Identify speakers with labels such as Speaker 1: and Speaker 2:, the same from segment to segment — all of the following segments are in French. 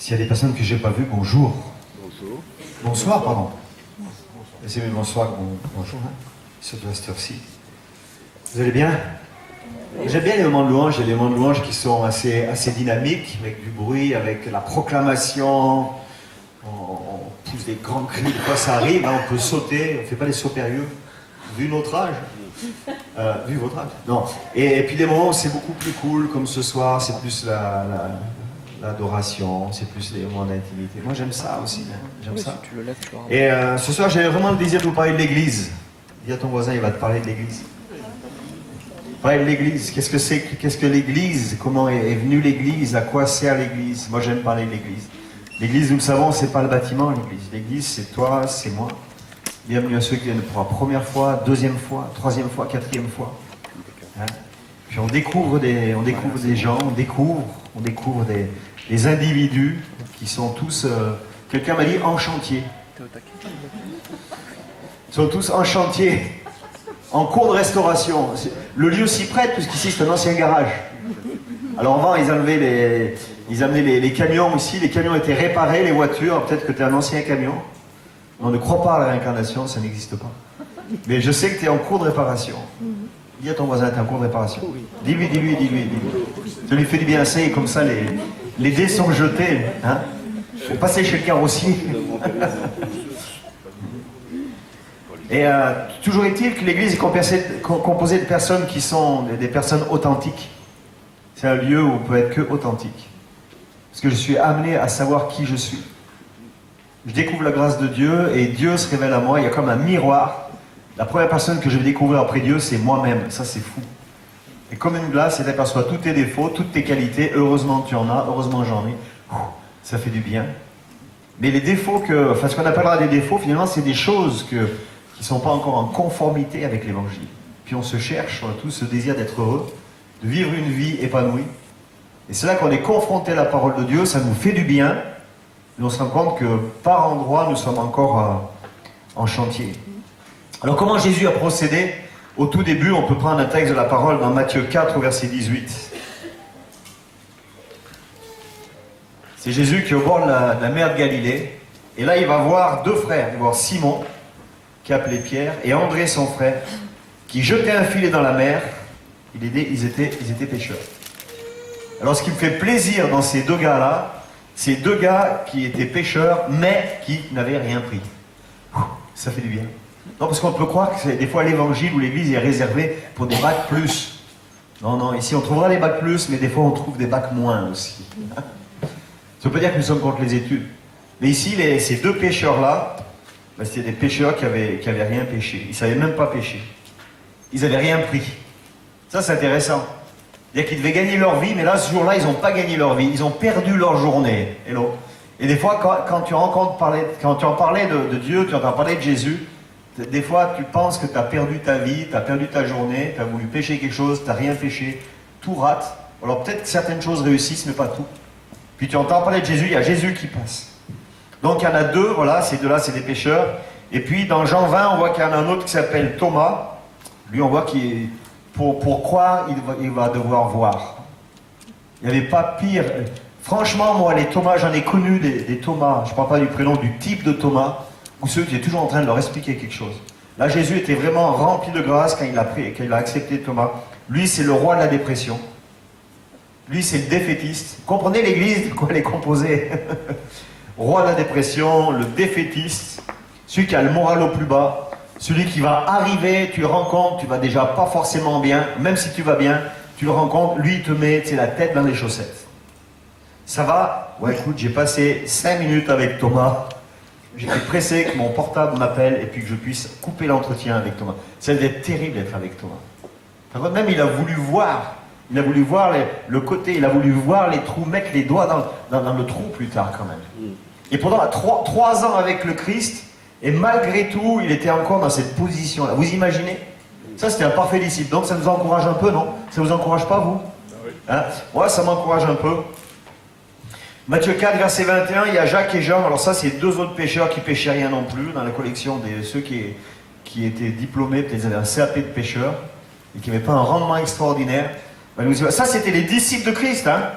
Speaker 1: S'il y a des personnes que je n'ai pas vues, bonjour.
Speaker 2: Bonjour.
Speaker 1: Bonsoir, pardon. C'est bonsoir, bonjour, hein, surtout à cette heure-ci. Vous allez bien? J'aime bien les moments de louange, il y a des moments de louange qui sont assez dynamiques, avec du bruit, avec la proclamation, on pousse des grands cris, quand ça arrive, hein, on peut sauter, on ne fait pas des sauts périlleux, vu notre âge, vu votre âge, non. Et puis des moments où c'est beaucoup plus cool, comme ce soir, c'est plus l'adoration, c'est plus les moments d'intimité. Moi j'aime ça aussi, hein. J'aime ça.
Speaker 3: Tu le lèves, tu vois.
Speaker 1: Et ce soir j'avais vraiment le désir de vous parler de l'église. Dis à ton voisin, il va te parler de l'église. Parler de l'église, qu'est-ce que c'est, qu'est-ce que l'église, comment est venue l'église, à quoi sert l'église. Moi j'aime parler de l'église. L'église, nous le savons, c'est pas le bâtiment, l'église. L'église, c'est toi, c'est moi. Bienvenue à ceux qui viennent pour la première fois, deuxième fois, troisième fois, quatrième fois. Hein? Puis on découvre des gens, on découvre des individus qui sont tous, quelqu'un m'a dit, en chantier. Ils sont tous en chantier, en cours de restauration. Le lieu s'y prête, puisqu'ici c'est un ancien garage. Alors avant, ils amenaient les camions ici, les camions étaient réparés, les voitures, peut-être que tu es un ancien camion. On ne croit pas à la réincarnation, ça n'existe pas. Mais je sais que tu es en cours de réparation. Dis à ton voisin, tu es en cours de réparation. Dis-lui. Ça lui fait du bien, c'est comme ça, les dés sont jetés. Hein, faut passer chez le carrossier. Et toujours est-il que l'église est composée de personnes qui sont des personnes authentiques. C'est un lieu où on peut être que authentique. Parce que je suis amené à savoir qui je suis. Je découvre la grâce de Dieu et Dieu se révèle à moi. Il y a comme un miroir. La première personne que je vais découvrir après Dieu, c'est moi-même. Ça, c'est fou. Et comme une glace, elle aperçoit tous tes défauts, toutes tes qualités. Heureusement tu en as, heureusement j'en ai. Ça fait du bien. Mais les défauts ce qu'on appellera des défauts, finalement, c'est des choses qui ne sont pas encore en conformité avec l'évangile. Puis on se cherche, on a tous ce désir d'être heureux, de vivre une vie épanouie. Et c'est là qu'on est confronté à la parole de Dieu, ça nous fait du bien, mais on se rend compte que par endroits, nous sommes encore en chantier. Alors comment Jésus a procédé? Au tout début, on peut prendre un texte de la parole dans Matthieu 4, verset 18. C'est Jésus qui est au bord de la mer de Galilée, et là il va voir deux frères, il va voir Simon, qui appelait Pierre, et André son frère, qui jetaient un filet dans la mer. Ils étaient pêcheurs. Alors ce qui me fait plaisir dans ces deux gars-là, c'est deux gars qui étaient pêcheurs, mais qui n'avaient rien pris. Ça fait du bien. Non, parce qu'on peut croire que des fois l'évangile ou l'église est réservé pour des bacs plus. Non, ici on trouvera des bacs plus, mais des fois on trouve des bacs moins aussi. Ça ne veut pas dire que nous sommes contre les études. Mais ici, ces deux pêcheurs-là, c'était des pêcheurs qui avaient rien pêché. Ils ne savaient même pas pêcher. Ils n'avaient rien pris. Ça, c'est intéressant. C'est-à-dire qu'ils devaient gagner leur vie, mais là, ce jour-là, ils n'ont pas gagné leur vie. Ils ont perdu leur journée. Hello. Et des fois, quand tu entends parler de Dieu, tu entends parler de Jésus, des fois, tu penses que tu as perdu ta vie, tu as perdu ta journée, tu as voulu pêcher quelque chose, tu n'as rien pêché, tout rate. Alors peut-être que certaines choses réussissent, mais pas tout. Puis tu entends parler de Jésus, il y a Jésus qui passe. Donc il y en a deux, voilà, ces deux-là, c'est des pêcheurs. Et puis dans Jean 20, on voit qu'il y en a un autre qui s'appelle Thomas. Lui, on voit qu'il est... Pour croire, il va devoir voir. Il n'y avait pas pire. Franchement, moi, les Thomas, j'en ai connu des Thomas, je ne parle pas du prénom, du type de Thomas, ou ceux qui étaient toujours en train de leur expliquer quelque chose. Là, Jésus était vraiment rempli de grâce quand il a accepté Thomas. Lui, c'est le roi de la dépression. Lui, c'est le défaitiste. Vous comprenez l'église, de quoi elle est composée? Roi de la dépression, le défaitiste, celui qui a le moral au plus bas, celui qui va arriver, tu le rencontres, tu vas déjà pas forcément bien, même si tu vas bien, tu le rencontres, lui il te met la tête dans les chaussettes. Ça va? Ouais, écoute, j'ai passé 5 minutes avec Thomas, j'étais pressé que mon portable m'appelle et puis que je puisse couper l'entretien avec Thomas. Ça devait être terrible d'être avec Thomas. Même il a voulu voir le côté, il a voulu voir les trous, mettre les doigts dans le trou plus tard quand même. Et pendant 3 ans avec le Christ, et malgré tout, il était encore dans cette position-là. Vous imaginez? Ça, c'était un parfait disciple. Donc, ça nous encourage un peu, non? Ça ne vous encourage pas, vous? Hein? Moi, ça m'encourage un peu. Matthieu 4, verset 21, il y a Jacques et Jean. Alors ça, c'est deux autres pêcheurs qui pêchaient rien non plus, dans la collection de ceux qui étaient diplômés, peut-être ils avaient un CAP de pêcheurs, et qui n'avaient pas un rendement extraordinaire. Ça, c'était les disciples de Christ. Hein?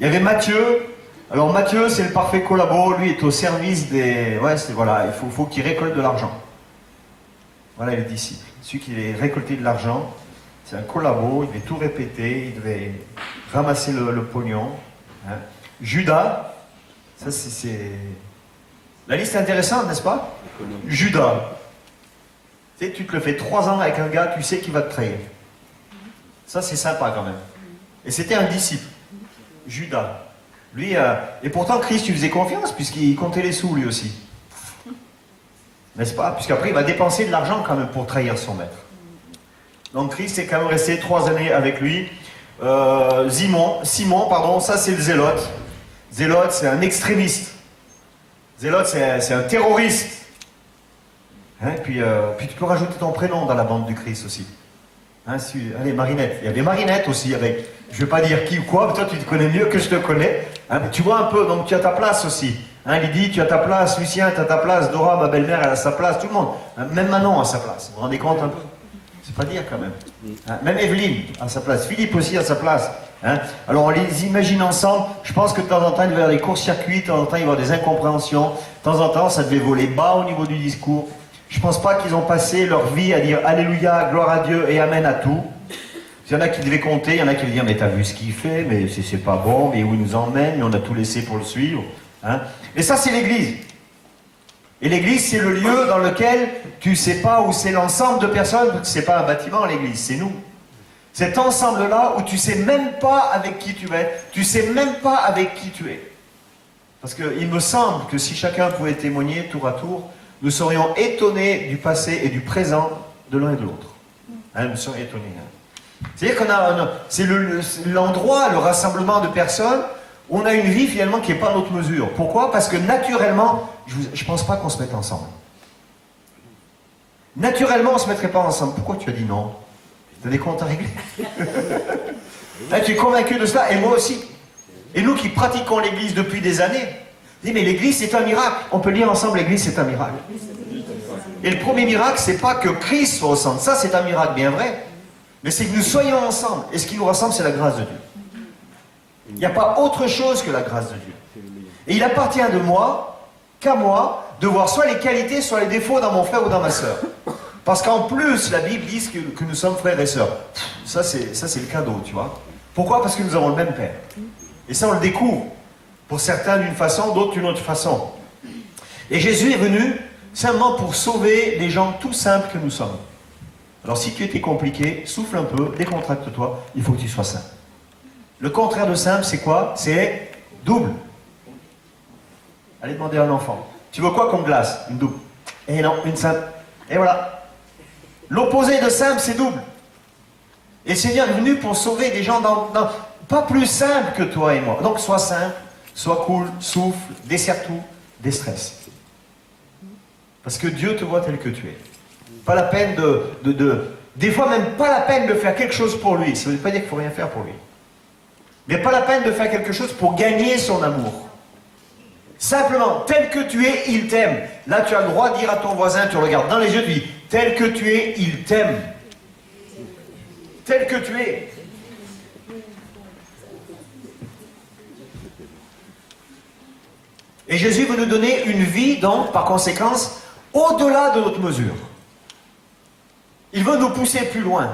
Speaker 1: Il y avait Matthieu, Alors Matthieu, c'est le parfait collabo, lui est au service des... Ouais, voilà, faut qu'il récolte de l'argent. Voilà les disciples. Celui qui a récolté de l'argent, c'est un collabo, il devait tout répéter, il devait ramasser le pognon. Hein. Judas, ça c'est... La liste est intéressante, n'est-ce pas? Judas. Tu sais, tu te le fais 3 ans avec un gars, tu sais qu'il va te trahir. Ça c'est sympa quand même. Et c'était un disciple, Judas. Lui, et pourtant Christ lui faisait confiance, puisqu'il comptait les sous lui aussi. N'est-ce pas? Puisqu'après il va dépenser de l'argent quand même pour trahir son maître. Donc Christ est quand même resté 3 années avec lui. Simon, pardon, ça c'est le zélote. Zélote, c'est un extrémiste. Zélote, c'est un terroriste. Hein, puis tu peux rajouter ton prénom dans la bande du Christ aussi. Hein, allez, Marinette. Il y a des Marinettes aussi avec, je ne vais pas dire qui ou quoi, mais toi tu te connais mieux que je te connais. Hein, mais tu vois un peu, donc tu as ta place aussi. Hein, Lydie, tu as ta place, Lucien, tu as ta place, Dora, ma belle-mère, elle a sa place, tout le monde. Hein, même Manon a sa place. Vous vous rendez compte un peu? C'est pas dire quand même. Hein, même Evelyne a sa place, Philippe aussi a sa place. Hein. Alors on les imagine ensemble, je pense que de temps en temps il va y avoir des courts-circuits, de temps en temps il va y avoir des incompréhensions, de temps en temps ça devait voler bas au niveau du discours. Je ne pense pas qu'ils ont passé leur vie à dire Alléluia, gloire à Dieu et Amen à tout. Il y en a qui devaient compter, il y en a qui devaient dire mais t'as vu ce qu'il fait, mais c'est pas bon, mais où il nous emmène, mais on a tout laissé pour le suivre. Hein. Et ça c'est l'église. Et l'église c'est le lieu dans lequel tu ne sais pas où c'est l'ensemble de personnes, c'est pas un bâtiment l'église, c'est nous. Cet ensemble-là où tu ne sais même pas avec qui tu es, tu ne sais même pas avec qui tu es. Parce qu'il me semble que si chacun pouvait témoigner tour à tour, nous serions étonnés du passé et du présent de l'un et de l'autre. Hein, nous serions étonnés. Hein. C'est-à-dire c'est l'endroit, le rassemblement de personnes où on a une vie finalement qui n'est pas à notre mesure. Pourquoi? Parce que naturellement, je ne pense pas qu'on se mette ensemble. Naturellement, on ne se mettrait pas ensemble. Pourquoi tu as dit non? Tu as des comptes à régler. Hein, tu es convaincu de cela, et moi aussi. Et nous qui pratiquons l'église depuis des années, dis mais l'église c'est un miracle. On peut lire ensemble l'église c'est un miracle. Et le premier miracle c'est pas que Christ soit au centre. Ça c'est un miracle bien vrai. Mais c'est que nous soyons ensemble. Et ce qui nous rassemble c'est la grâce de Dieu. Il n'y a pas autre chose que la grâce de Dieu. Et il appartient de moi, qu'à moi, de voir soit les qualités, soit les défauts dans mon frère ou dans ma sœur. Parce qu'en plus la Bible dit que nous sommes frères et sœurs. Ça c'est le cadeau, tu vois. Pourquoi? Parce que nous avons le même Père. Et ça on le découvre. Pour certains d'une façon, d'autres d'une autre façon. Et Jésus est venu simplement pour sauver les gens tout simples que nous sommes. Alors si tu étais compliqué, souffle un peu, décontracte-toi, il faut que tu sois simple. Le contraire de simple, c'est quoi? C'est double. Allez demander à un enfant. Tu veux quoi comme glace? Une double. Et non, une simple. Et voilà. L'opposé de simple, c'est double. Et le Seigneur est venu pour sauver des gens pas plus simples que toi et moi. Donc sois simple. Sois cool, souffle, desserre tout, déstresse. Parce que Dieu te voit tel que tu es. Pas la peine des fois même pas la peine de faire quelque chose pour lui. Ça ne veut pas dire qu'il ne faut rien faire pour lui. Mais pas la peine de faire quelque chose pour gagner son amour. Simplement, tel que tu es, il t'aime. Là, tu as le droit de dire à ton voisin, tu le regardes dans les yeux, tu dis, tel que tu es, il t'aime. Tel que tu es. Et Jésus veut nous donner une vie, donc, par conséquence, au-delà de notre mesure. Il veut nous pousser plus loin.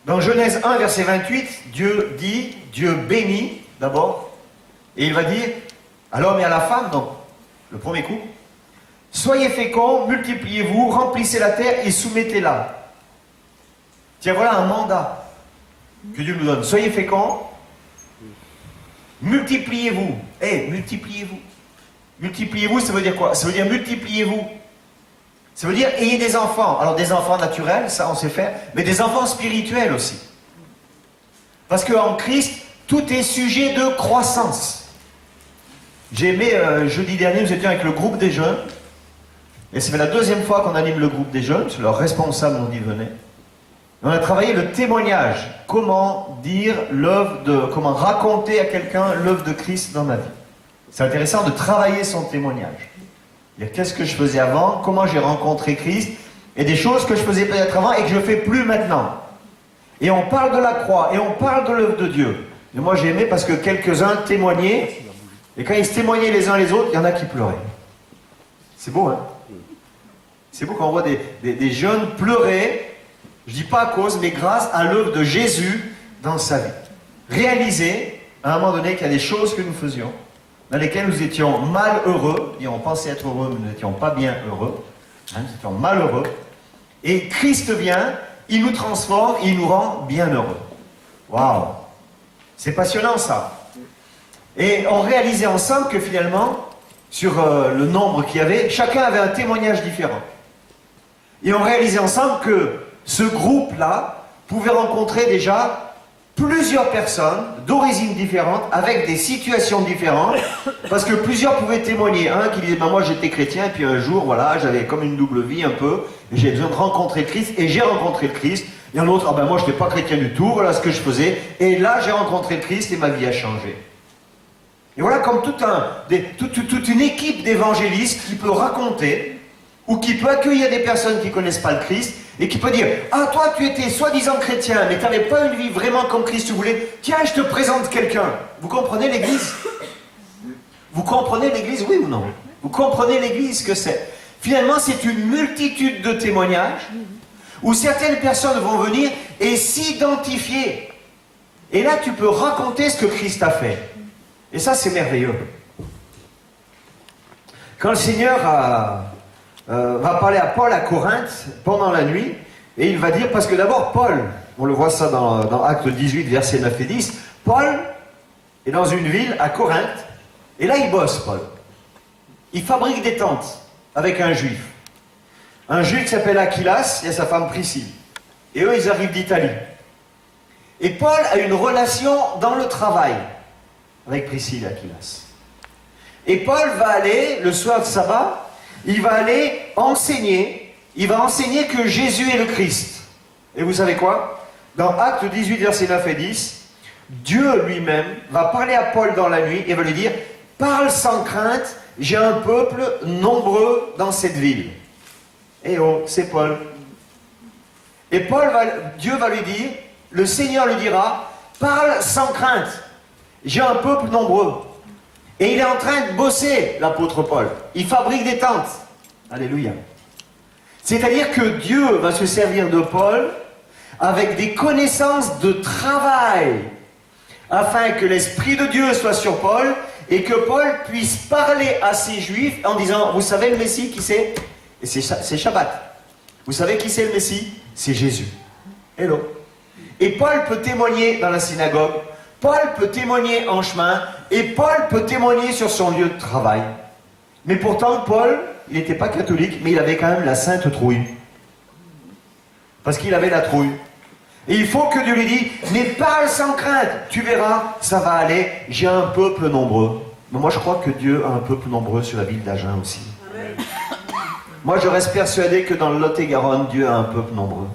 Speaker 1: Dans Genèse 1, verset 28, Dieu dit, Dieu bénit d'abord, et il va dire à l'homme et à la femme, donc, le premier coup, soyez féconds, multipliez-vous, remplissez la terre et soumettez-la. Tiens, voilà un mandat que Dieu nous donne. Soyez féconds, multipliez-vous. Multipliez-vous. Multipliez-vous, ça veut dire quoi? Ça veut dire multipliez-vous. Ça veut dire ayez des enfants. Alors des enfants naturels, ça on sait faire, mais des enfants spirituels aussi. Parce qu'en Christ, tout est sujet de croissance. J'ai aimé, jeudi dernier, nous étions avec le groupe des jeunes, et c'est la deuxième fois qu'on anime le groupe des jeunes, c'est leur responsable nous dit venez. On a travaillé le témoignage, comment dire comment raconter à quelqu'un l'œuvre de Christ dans ma vie. C'est intéressant de travailler son témoignage. Qu'est-ce que je faisais avant, comment j'ai rencontré Christ, et des choses que je faisais peut-être avant et que je ne fais plus maintenant. Et on parle de la croix, et on parle de l'œuvre de Dieu. Et moi j'ai aimé parce que quelques-uns témoignaient Et quand ils se témoignaient les uns les autres, il y en a qui pleuraient. C'est beau, hein? C'est beau quand on voit des jeunes pleurer, je dis pas à cause, mais grâce à l'œuvre de Jésus dans sa vie. Réaliser, à un moment donné, qu'il y a des choses que nous faisions, dans lesquelles nous étions malheureux, et on pensait être heureux, mais nous n'étions pas bien heureux, hein, nous étions malheureux, et Christ vient, il nous transforme, il nous rend bien heureux. Waouh! C'est passionnant ça. Et on réalisait ensemble que finalement, sur le nombre qu'il y avait, chacun avait un témoignage différent. Et on réalisait ensemble que ce groupe-là pouvait rencontrer déjà plusieurs personnes d'origines différentes, avec des situations différentes, parce que plusieurs pouvaient témoigner. Un qui disait, ben moi j'étais chrétien, et puis un jour, voilà, j'avais comme une double vie un peu, et j'ai besoin de rencontrer le Christ, et j'ai rencontré le Christ. Et un autre, ah ben moi je n'étais pas chrétien du tout, voilà ce que je faisais, et là j'ai rencontré le Christ, et ma vie a changé. Et voilà comme toute une équipe d'évangélistes qui peut raconter, ou qui peut accueillir des personnes qui ne connaissent pas le Christ, et qui peut dire, ah toi tu étais soi-disant chrétien, mais tu n'avais pas une vie vraiment comme Christ tu voulais, tiens je te présente quelqu'un. Vous comprenez l'Église? Vous comprenez l'Église, oui ou non? Vous comprenez l'Église, ce que c'est? Finalement c'est une multitude de témoignages, où certaines personnes vont venir et s'identifier. Et là tu peux raconter ce que Christ a fait. Et ça c'est merveilleux. Quand le Seigneur va parler à Paul à Corinthe pendant la nuit, et il va dire, parce que d'abord Paul, on le voit ça dans Actes 18, versets 9 et 10, Paul est dans une ville à Corinthe, et là il bosse Paul. Il fabrique des tentes avec un juif. Un juif qui s'appelle Aquilas et sa femme Priscille. Et eux ils arrivent d'Italie. Et Paul a une relation dans le travail avec Priscille et Aquilas. Et Paul va aller, le soir de sabbat, il va aller enseigner, il va enseigner que Jésus est le Christ. Et vous savez quoi? Dans Actes 18, versets 9 et 10, Dieu lui-même va parler à Paul dans la nuit et va lui dire, parle sans crainte, j'ai un peuple nombreux dans cette ville. Et oh, c'est Paul. Et Dieu va lui dire, le Seigneur lui dira, parle sans crainte, j'ai un peuple nombreux. Et il est en train de bosser, l'apôtre Paul. Il fabrique des tentes. Alléluia. C'est-à-dire que Dieu va se servir de Paul avec des connaissances de travail, afin que l'Esprit de Dieu soit sur Paul et que Paul puisse parler à ces Juifs en disant, vous savez le Messie qui c'est? Et c'est Shabbat. Vous savez qui c'est le Messie? C'est Jésus. Hello. Et Paul peut témoigner dans la synagogue, Paul peut témoigner en chemin, et Paul peut témoigner sur son lieu de travail. Mais pourtant, Paul, il n'était pas catholique, mais il avait quand même la sainte trouille. Parce qu'il avait la trouille. Et il faut que Dieu lui dise, mais parle sans crainte, tu verras, ça va aller, j'ai un peuple nombreux. Mais moi je crois que Dieu a un peuple nombreux sur la ville d'Agen aussi. Amen. Moi je reste persuadé que dans le Lot-et-Garonne, Dieu a un peuple nombreux.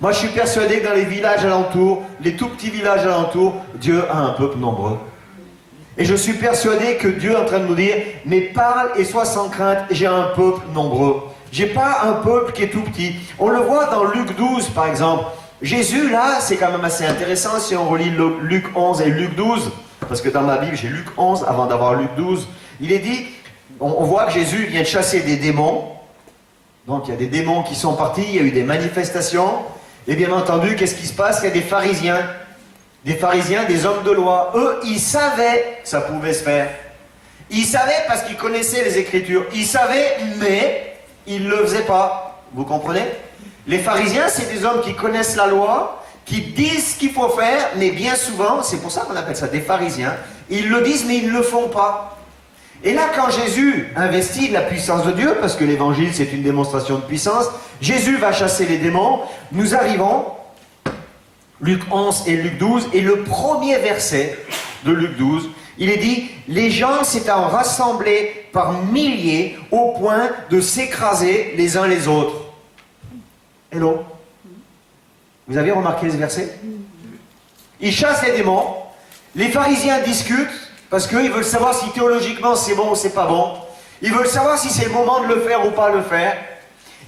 Speaker 1: Moi je suis persuadé que dans les villages alentours, les tout petits villages alentours, Dieu a un peuple nombreux. Et je suis persuadé que Dieu est en train de nous dire, mais parle et sois sans crainte, j'ai un peuple nombreux. J'ai pas un peuple qui est tout petit. On le voit dans Luc 12 par exemple. Jésus là, c'est quand même assez intéressant si on relit Luc 11 et Luc 12, parce que dans ma Bible j'ai Luc 11 avant d'avoir Luc 12. Il est dit, on voit que Jésus vient de chasser des démons. Donc il y a des démons qui sont partis, il y a eu des manifestations. Et bien entendu, qu'est-ce qui se passe? Il y a des pharisiens, des hommes de loi. Eux, ils savaient que ça pouvait se faire. Ils savaient parce qu'ils connaissaient les Écritures. Ils savaient, mais ils ne le faisaient pas. Vous comprenez? Les pharisiens, c'est des hommes qui connaissent la loi, qui disent ce qu'il faut faire, mais bien souvent, c'est pour ça qu'on appelle ça des pharisiens, ils le disent, mais ils ne le font pas. Et là, quand Jésus investit la puissance de Dieu, parce que l'évangile, c'est une démonstration de puissance, Jésus va chasser les démons, nous arrivons, Luc 11 et Luc 12, et le premier verset de Luc 12, il est dit, les gens s'étaient rassemblés par milliers au point de s'écraser les uns les autres. Hello. Vous avez remarqué ce verset? Ils chassent les démons, les pharisiens discutent, parce qu'ils veulent savoir si théologiquement c'est bon ou c'est pas bon. Ils veulent savoir si c'est le moment de le faire ou pas le faire.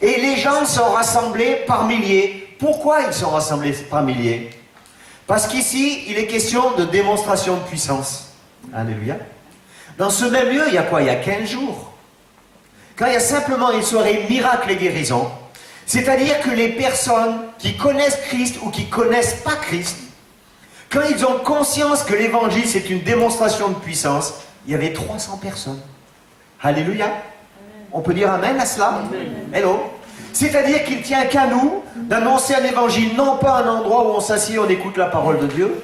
Speaker 1: Et les gens sont rassemblés par milliers. Pourquoi ils sont rassemblés par milliers? Parce qu'ici, il est question de démonstration de puissance. Alléluia. Dans ce même lieu, il y a quoi? Il y a 15 jours. Quand il y a simplement une soirée miracle et guérison, c'est-à-dire que les personnes qui connaissent Christ ou qui ne connaissent pas Christ, quand ils ont conscience que l'évangile c'est une démonstration de puissance, il y avait 300 personnes. Alléluia. On peut dire amen à cela? Hello. C'est-à-dire qu'il ne tient qu'à nous d'annoncer un évangile, non pas un endroit où on s'assied, on écoute la parole de Dieu,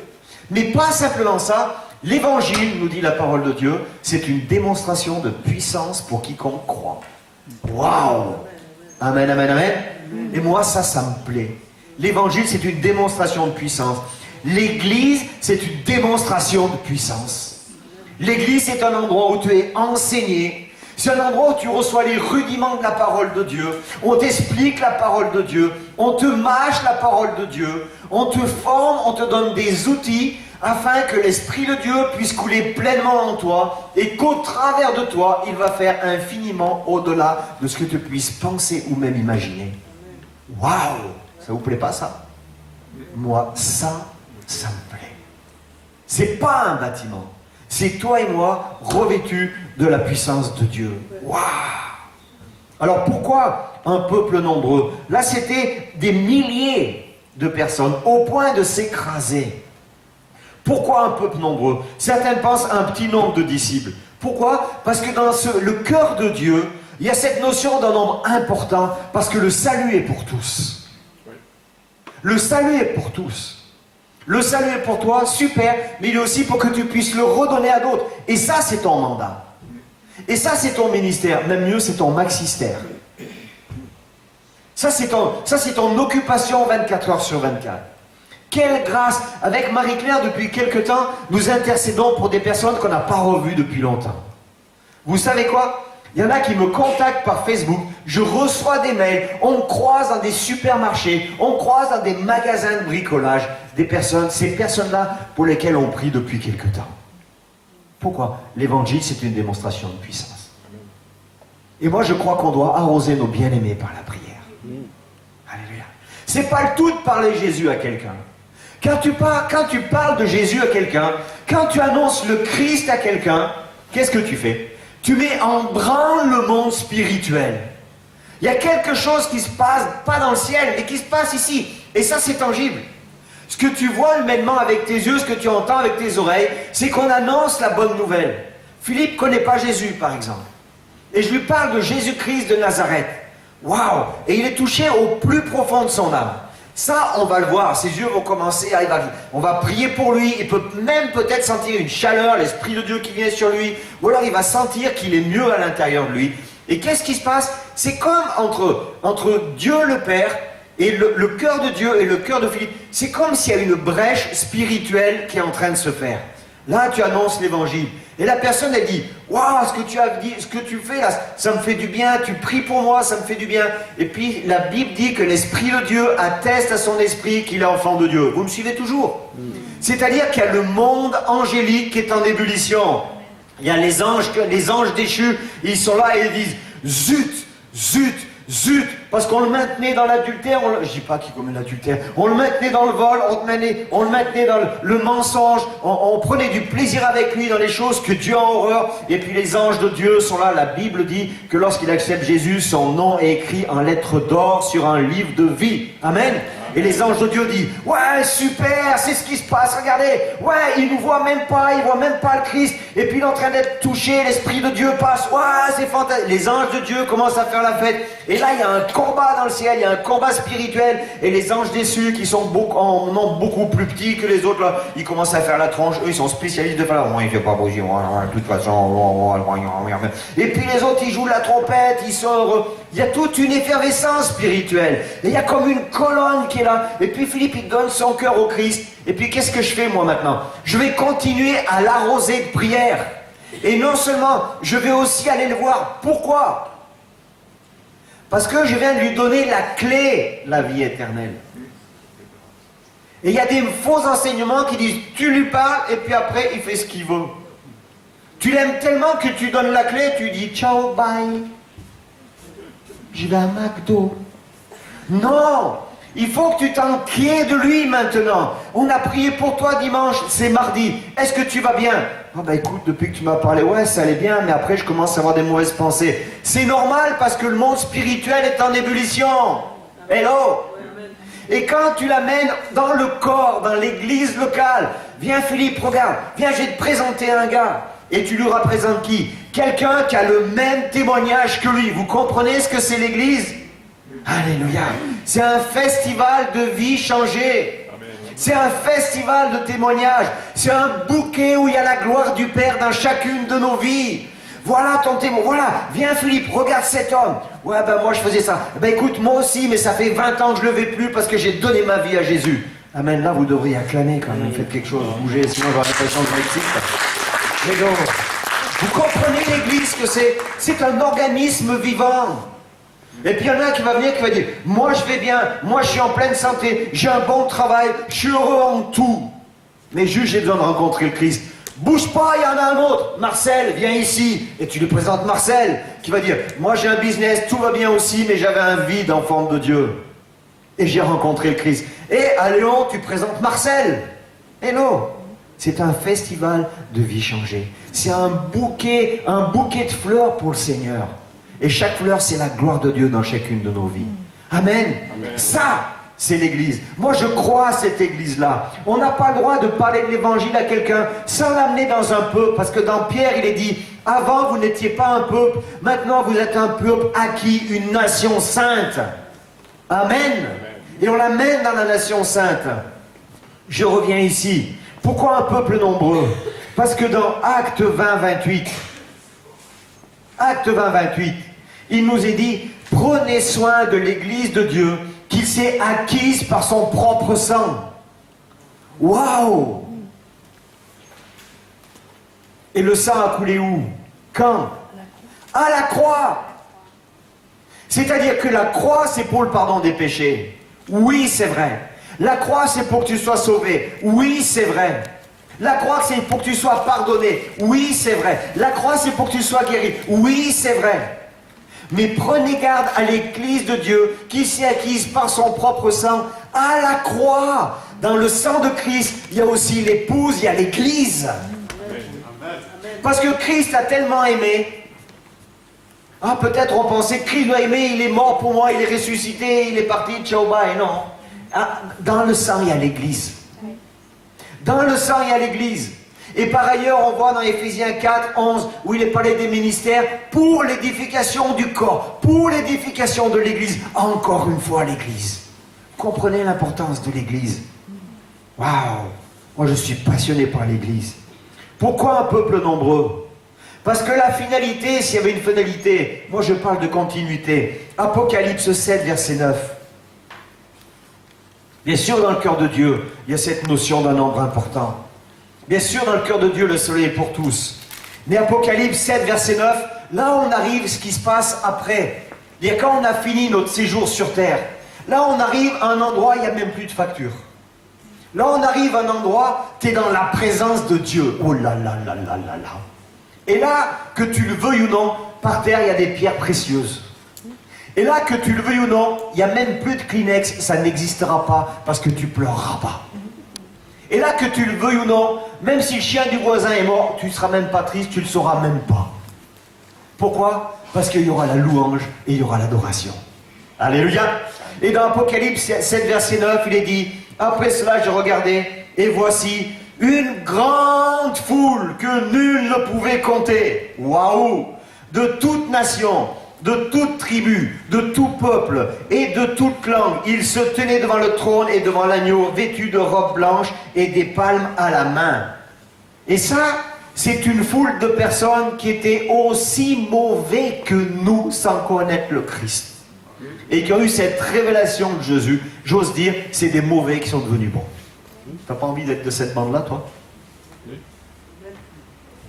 Speaker 1: mais pas simplement ça. L'évangile, nous dit la parole de Dieu, c'est une démonstration de puissance pour quiconque croit. Waouh! Amen, amen, amen. Et moi, ça me plaît. L'évangile, c'est une démonstration de puissance. L'église, c'est une démonstration de puissance. L'église, c'est un endroit où tu es enseigné. C'est un endroit où tu reçois les rudiments de la parole de Dieu. On t'explique la parole de Dieu. On te mâche la parole de Dieu. On te forme, on te donne des outils afin que l'Esprit de Dieu puisse couler pleinement en toi et qu'au travers de toi, il va faire infiniment au-delà de ce que tu puisses penser ou même imaginer. Waouh! Ça vous plaît pas ça? Moi, ça me plaît. C'est pas un bâtiment. C'est toi et moi revêtus de la puissance de Dieu. Waouh! Alors pourquoi un peuple nombreux? Là, c'était des milliers de personnes au point de s'écraser. Pourquoi un peuple nombreux? Certains pensent à un petit nombre de disciples. Pourquoi? Parce que dans le cœur de Dieu, il y a cette notion d'un nombre important, parce que le salut est pour tous. Le salut est pour tous. Le salut est pour toi, super, mais il est aussi pour que tu puisses le redonner à d'autres. Et ça, c'est ton mandat. Et ça, c'est ton ministère. Même mieux, c'est ton maxistère. Ça, c'est ton occupation 24 heures sur 24. Quelle grâce! Avec Marie-Claire, depuis quelque temps, nous intercédons pour des personnes qu'on n'a pas revues depuis longtemps. Vous savez quoi? Il y en a qui me contactent par Facebook, je reçois des mails, on me croise dans des supermarchés, on me croise dans des magasins de bricolage, ces personnes-là pour lesquelles on prie depuis quelque temps. Pourquoi? L'évangile, c'est une démonstration de puissance. Et moi, je crois qu'on doit arroser nos bien-aimés par la prière. Alléluia. C'est pas le tout de parler Jésus à quelqu'un. Quand tu parles de Jésus à quelqu'un, quand tu annonces le Christ à quelqu'un, qu'est-ce que tu fais? Tu mets en branle le monde spirituel. Il y a quelque chose qui se passe, pas dans le ciel, mais qui se passe ici. Et ça, c'est tangible. Ce que tu vois humainement avec tes yeux, ce que tu entends avec tes oreilles, c'est qu'on annonce la bonne nouvelle. Philippe ne connaît pas Jésus, par exemple. Et je lui parle de Jésus-Christ de Nazareth. Waouh! Et il est touché au plus profond de son âme. Ça, on va le voir, ses yeux vont commencer à évacuer. On va prier pour lui, il peut même peut-être sentir une chaleur, l'Esprit de Dieu qui vient sur lui, ou alors il va sentir qu'il est mieux à l'intérieur de lui. Et qu'est-ce qui se passe? C'est comme entre Dieu le Père et le cœur de Dieu et le cœur de Philippe. C'est comme s'il y a une brèche spirituelle qui est en train de se faire. Là, tu annonces l'évangile. Et la personne, elle dit, waouh, ce que tu as dit, ce que tu fais là, ça me fait du bien, tu pries pour moi, ça me fait du bien. Et puis, la Bible dit que l'Esprit de Dieu atteste à son esprit qu'il est enfant de Dieu. Vous me suivez toujours? C'est-à-dire qu'il y a le monde angélique qui est en ébullition. Il y a les anges déchus, ils sont là et ils disent, zut, zut, zut, parce qu'on le maintenait dans l'adultère, je dis pas qu'il commet l'adultère, on le maintenait dans le vol, on le maintenait dans le mensonge, on prenait du plaisir avec lui dans les choses que Dieu a horreur, et puis les anges de Dieu sont là. La Bible dit que lorsqu'il accepte Jésus, son nom est écrit en lettres d'or sur un livre de vie. Amen. Et les anges de Dieu disent, ouais, super, c'est ce qui se passe, regardez, ouais, il nous voit même pas, il voit même pas le Christ, et puis il est en train d'être touché, l'Esprit de Dieu passe, ouais, c'est fantastique. Les anges de Dieu commencent à faire la fête, et là, il y a un combat dans le ciel, il y a un combat spirituel, et les anges déçus, qui sont en nombre beaucoup plus petits que les autres, là, ils commencent à faire la tronche, eux, ils sont spécialistes de faire la, il fait pas bouger, de toute façon, et puis les autres, ils jouent de la trompette, ils sont heureux. Il y a toute une effervescence spirituelle. Et il y a comme une colonne qui est là. Et puis Philippe, il donne son cœur au Christ. Et puis qu'est-ce que je fais moi maintenant? Je vais continuer à l'arroser de prière. Et non seulement, je vais aussi aller le voir. Pourquoi? Parce que je viens de lui donner la clé, la vie éternelle. Et il y a des faux enseignements qui disent, tu lui parles et puis après, il fait ce qu'il veut. Tu l'aimes tellement que tu donnes la clé, tu dis, ciao, bye. Je vais à McDo. Non, Il faut que tu t'inquiètes de lui maintenant. On a prié pour toi dimanche, c'est mardi. Est-ce que tu vas bien? Ah bah écoute, depuis que tu m'as parlé, ouais, ça allait bien, mais après je commence à avoir des mauvaises pensées. C'est normal parce que le monde spirituel est en ébullition. Hello? Et quand tu l'amènes dans le corps, dans l'église locale, viens Philippe, regarde, viens, je vais te présenter un gars. Et tu lui représentes qui? Quelqu'un qui a le même témoignage que lui. Vous comprenez ce que c'est l'église? Alléluia. C'est un festival de vie changée. C'est un festival de témoignages. C'est un bouquet où il y a la gloire du Père dans chacune de nos vies. Voilà ton témoin. Voilà. Viens Philippe, regarde cet homme. Ouais, ben moi je faisais ça. Ben écoute, moi aussi, mais ça fait 20 ans que je ne le fais plus parce que j'ai donné ma vie à Jésus. Amen. Là, vous devriez acclamer quand même. Faites quelque chose, bougez, sinon j'aurai l'impression que je m'excite. Mais donc, vous comprenez l'église que c'est un organisme vivant. Et puis il y en a un qui va venir, qui va dire, moi je vais bien, moi je suis en pleine santé, j'ai un bon travail, je suis heureux en tout. Mais juste j'ai besoin de rencontrer le Christ. Bouge pas, il y en a un autre. Marcel, viens ici. Et tu lui présentes Marcel, qui va dire, moi j'ai un business, tout va bien aussi, mais j'avais un vide en forme de Dieu. Et j'ai rencontré le Christ. Et à Léon, tu présentes Marcel. Hello. C'est un festival de vie changée. C'est un bouquet de fleurs pour le Seigneur. Et chaque fleur, c'est la gloire de Dieu dans chacune de nos vies. Amen. Amen. Ça, c'est l'église. Moi, je crois à cette église-là. On n'a pas le droit de parler de l'évangile à quelqu'un sans l'amener dans un peuple. Parce que dans Pierre, il est dit, avant, vous n'étiez pas un peuple. Maintenant, vous êtes un peuple acquis, une nation sainte. Amen. Amen. Et on l'amène dans la nation sainte. Je reviens ici. Pourquoi un peuple nombreux? Parce que dans Acte 20, 28, il nous est dit, prenez soin de l'église de Dieu qu'il s'est acquise par son propre sang. Waouh! Et le sang a coulé où? Quand? À la croix! C'est-à-dire que la croix, c'est pour le pardon des péchés. Oui, c'est vrai. La croix, c'est pour que tu sois sauvé. Oui, c'est vrai. La croix, c'est pour que tu sois pardonné. Oui, c'est vrai. La croix, c'est pour que tu sois guéri. Oui, c'est vrai. Mais prenez garde à l'église de Dieu qui s'est acquise par son propre sang à la croix. Dans le sang de Christ, il y a aussi l'épouse, il y a l'église. Parce que Christ a tellement aimé. Ah, peut-être on pensait que Christ l'a aimé, il est mort pour moi, il est ressuscité, il est parti, ciao, bye. Non. Ah, dans le sang, il y a l'église. Dans le sang, il y a l'église. Et par ailleurs, on voit dans Éphésiens 4, 11, où il est parlé des ministères pour l'édification du corps, pour l'édification de l'église. Encore une fois, l'église. Comprenez l'importance de l'église. Waouh! Moi, je suis passionné par l'église. Pourquoi un peuple nombreux? Parce que la finalité, s'il y avait une finalité, moi je parle de continuité. Apocalypse 7, verset 9. Bien sûr, dans le cœur de Dieu, il y a cette notion d'un nombre important. Bien sûr, dans le cœur de Dieu, le soleil est pour tous. Mais Apocalypse 7, verset 9, là on arrive ce qui se passe après. Il y a quand on a fini notre séjour sur terre. Là on arrive à un endroit, il n'y a même plus de facture. Là on arrive à un endroit, tu es dans la présence de Dieu. Oh là là là là là là. Et là, que tu le veuilles ou non, par terre il y a des pierres précieuses. Et là, que tu le veuilles ou non, il n'y a même plus de Kleenex, ça n'existera pas parce que tu pleureras pas. Et là, que tu le veuilles ou non, même si le chien du voisin est mort, tu ne seras même pas triste, tu ne le sauras même pas. Pourquoi? Parce qu'il y aura la louange et il y aura l'adoration. Alléluia. Et dans Apocalypse 7, verset 9, il est dit, après cela, je regardais, et voici une grande foule que nul ne pouvait compter. Waouh! De toute nation, de toute tribu, de tout peuple et de toute langue. Ils se tenaient devant le trône et devant l'agneau, vêtus de robes blanches et des palmes à la main. Et ça, c'est une foule de personnes qui étaient aussi mauvais que nous sans connaître le Christ. Et qui ont eu cette révélation de Jésus. J'ose dire, c'est des mauvais qui sont devenus bons. T'as pas envie d'être de cette bande-là, toi?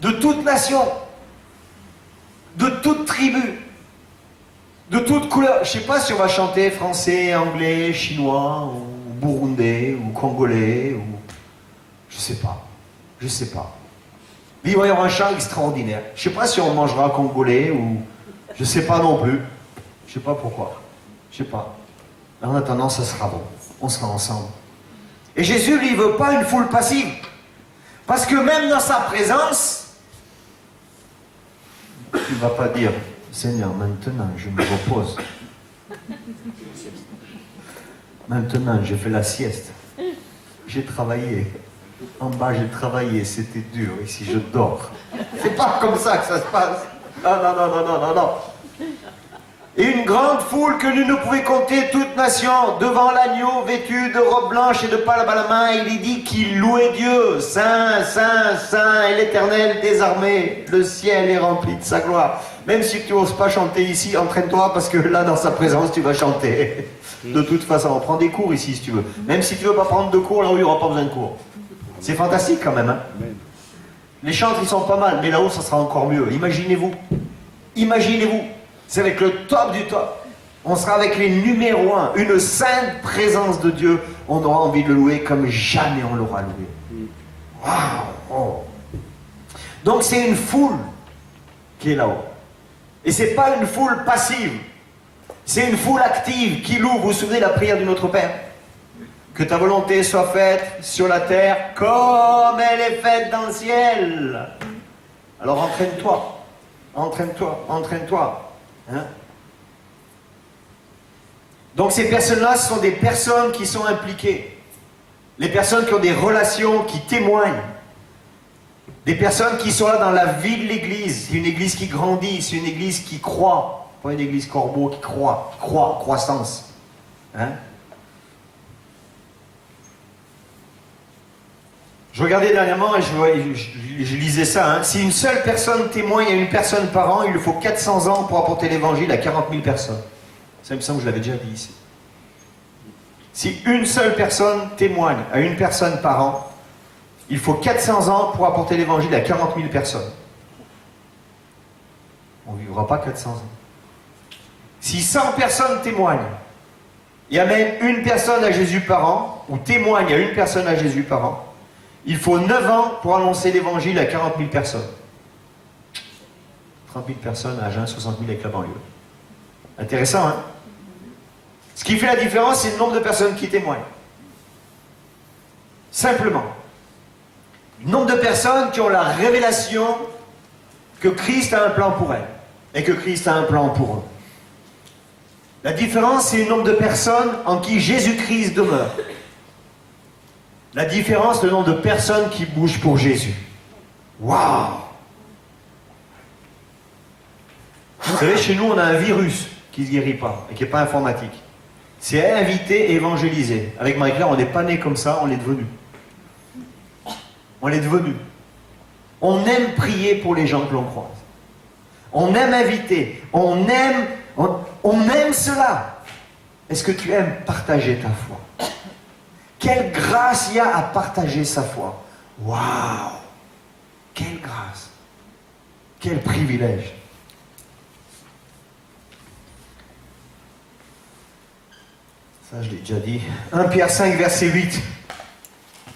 Speaker 1: De toute nation, de toute tribu, de toute couleur. Je ne sais pas si on va chanter français, anglais, chinois, ou burundais, ou congolais, ou... Je sais pas. Je sais pas. Mais il va y avoir un chant extraordinaire. Je ne sais pas si on mangera congolais, ou... Je ne sais pas non plus. Je ne sais pas pourquoi. Je ne sais pas. en attendant, ça sera bon. On sera ensemble. Et Jésus, lui, il ne veut pas une foule passive. Parce que même dans sa présence, tu ne vas pas dire, Seigneur, maintenant, je me repose. Maintenant, j'ai fait la sieste. J'ai travaillé. En bas, j'ai travaillé. C'était dur. Ici, je dors. C'est pas comme ça que ça se passe. Non, non, non, non, non, non, non. Et une grande foule que nul ne pouvait compter, toute nation, devant l'agneau vêtu de robe blanche et de palme à la main, il est dit qu'il louait Dieu. Saint, Saint, Saint est l'Éternel des armées. Le ciel est rempli de sa gloire. Même si tu n'oses pas chanter ici, entraîne-toi parce que là, dans sa présence, tu vas chanter. De toute façon, on prend des cours ici si tu veux. Même si tu ne veux pas prendre de cours, là où il n'y aura pas besoin de cours. C'est fantastique quand même. Hein. Les chantres, ils sont pas mal, mais là-haut, ça sera encore mieux. Imaginez-vous. Imaginez-vous. C'est avec le top du top. On sera avec les numéros 1. Une sainte présence de Dieu. On aura envie de le louer comme jamais on l'aura loué. Waouh! Oh. Donc c'est une foule qui est là-haut. Et c'est pas une foule passive. C'est une foule active qui loue. Vous vous souvenez de la prière du Notre Père? Que ta volonté soit faite sur la terre comme elle est faite dans le ciel. Alors entraîne-toi. Entraîne-toi. Entraîne-toi. Hein? Donc ces personnes-là, ce sont des personnes qui sont impliquées. Les personnes qui ont des relations, qui témoignent. Des personnes qui sont là dans la vie de l'Église. C'est une Église qui grandit, c'est une Église qui croît. Pas une Église corbeau qui croît, croissance. Hein? Je regardais dernièrement et je lisais ça. Hein. Si une seule personne témoigne à une personne par an, il lui faut 400 ans pour apporter l'évangile à 40 000 personnes. Ça me semble que je l'avais déjà dit ici. Si une seule personne témoigne à une personne par an, il faut 400 ans pour apporter l'évangile à 40 000 personnes. On ne vivra pas 400 ans. Si 100 personnes témoignent et amènent une personne à Jésus par an, ou témoignent à une personne à Jésus par an, il faut 9 ans pour annoncer l'évangile à 40 000 personnes. 30 000 personnes à Agen, 60 000 avec la banlieue. Intéressant, hein? Ce qui fait la différence, c'est le nombre de personnes qui témoignent. Simplement. Le nombre de personnes qui ont la révélation que Christ a un plan pour elles et que Christ a un plan pour eux. La différence, c'est le nombre de personnes en qui Jésus-Christ demeure. La différence, le nombre de personnes qui bougent pour Jésus. Waouh! Vous savez, chez nous, on a un virus qui ne se guérit pas et qui n'est pas informatique. C'est inviter et évangéliser. Avec Marie-Claire, on n'est pas né comme ça, on l'est devenu. On l'est devenu. On aime prier pour les gens que l'on croise. On aime inviter. On aime cela. Est-ce que tu aimes partager ta foi? Quelle grâce il y a à partager sa foi. Waouh! Quelle grâce! Quel privilège! Ça, je l'ai déjà dit. 1 Pierre 5, verset 8.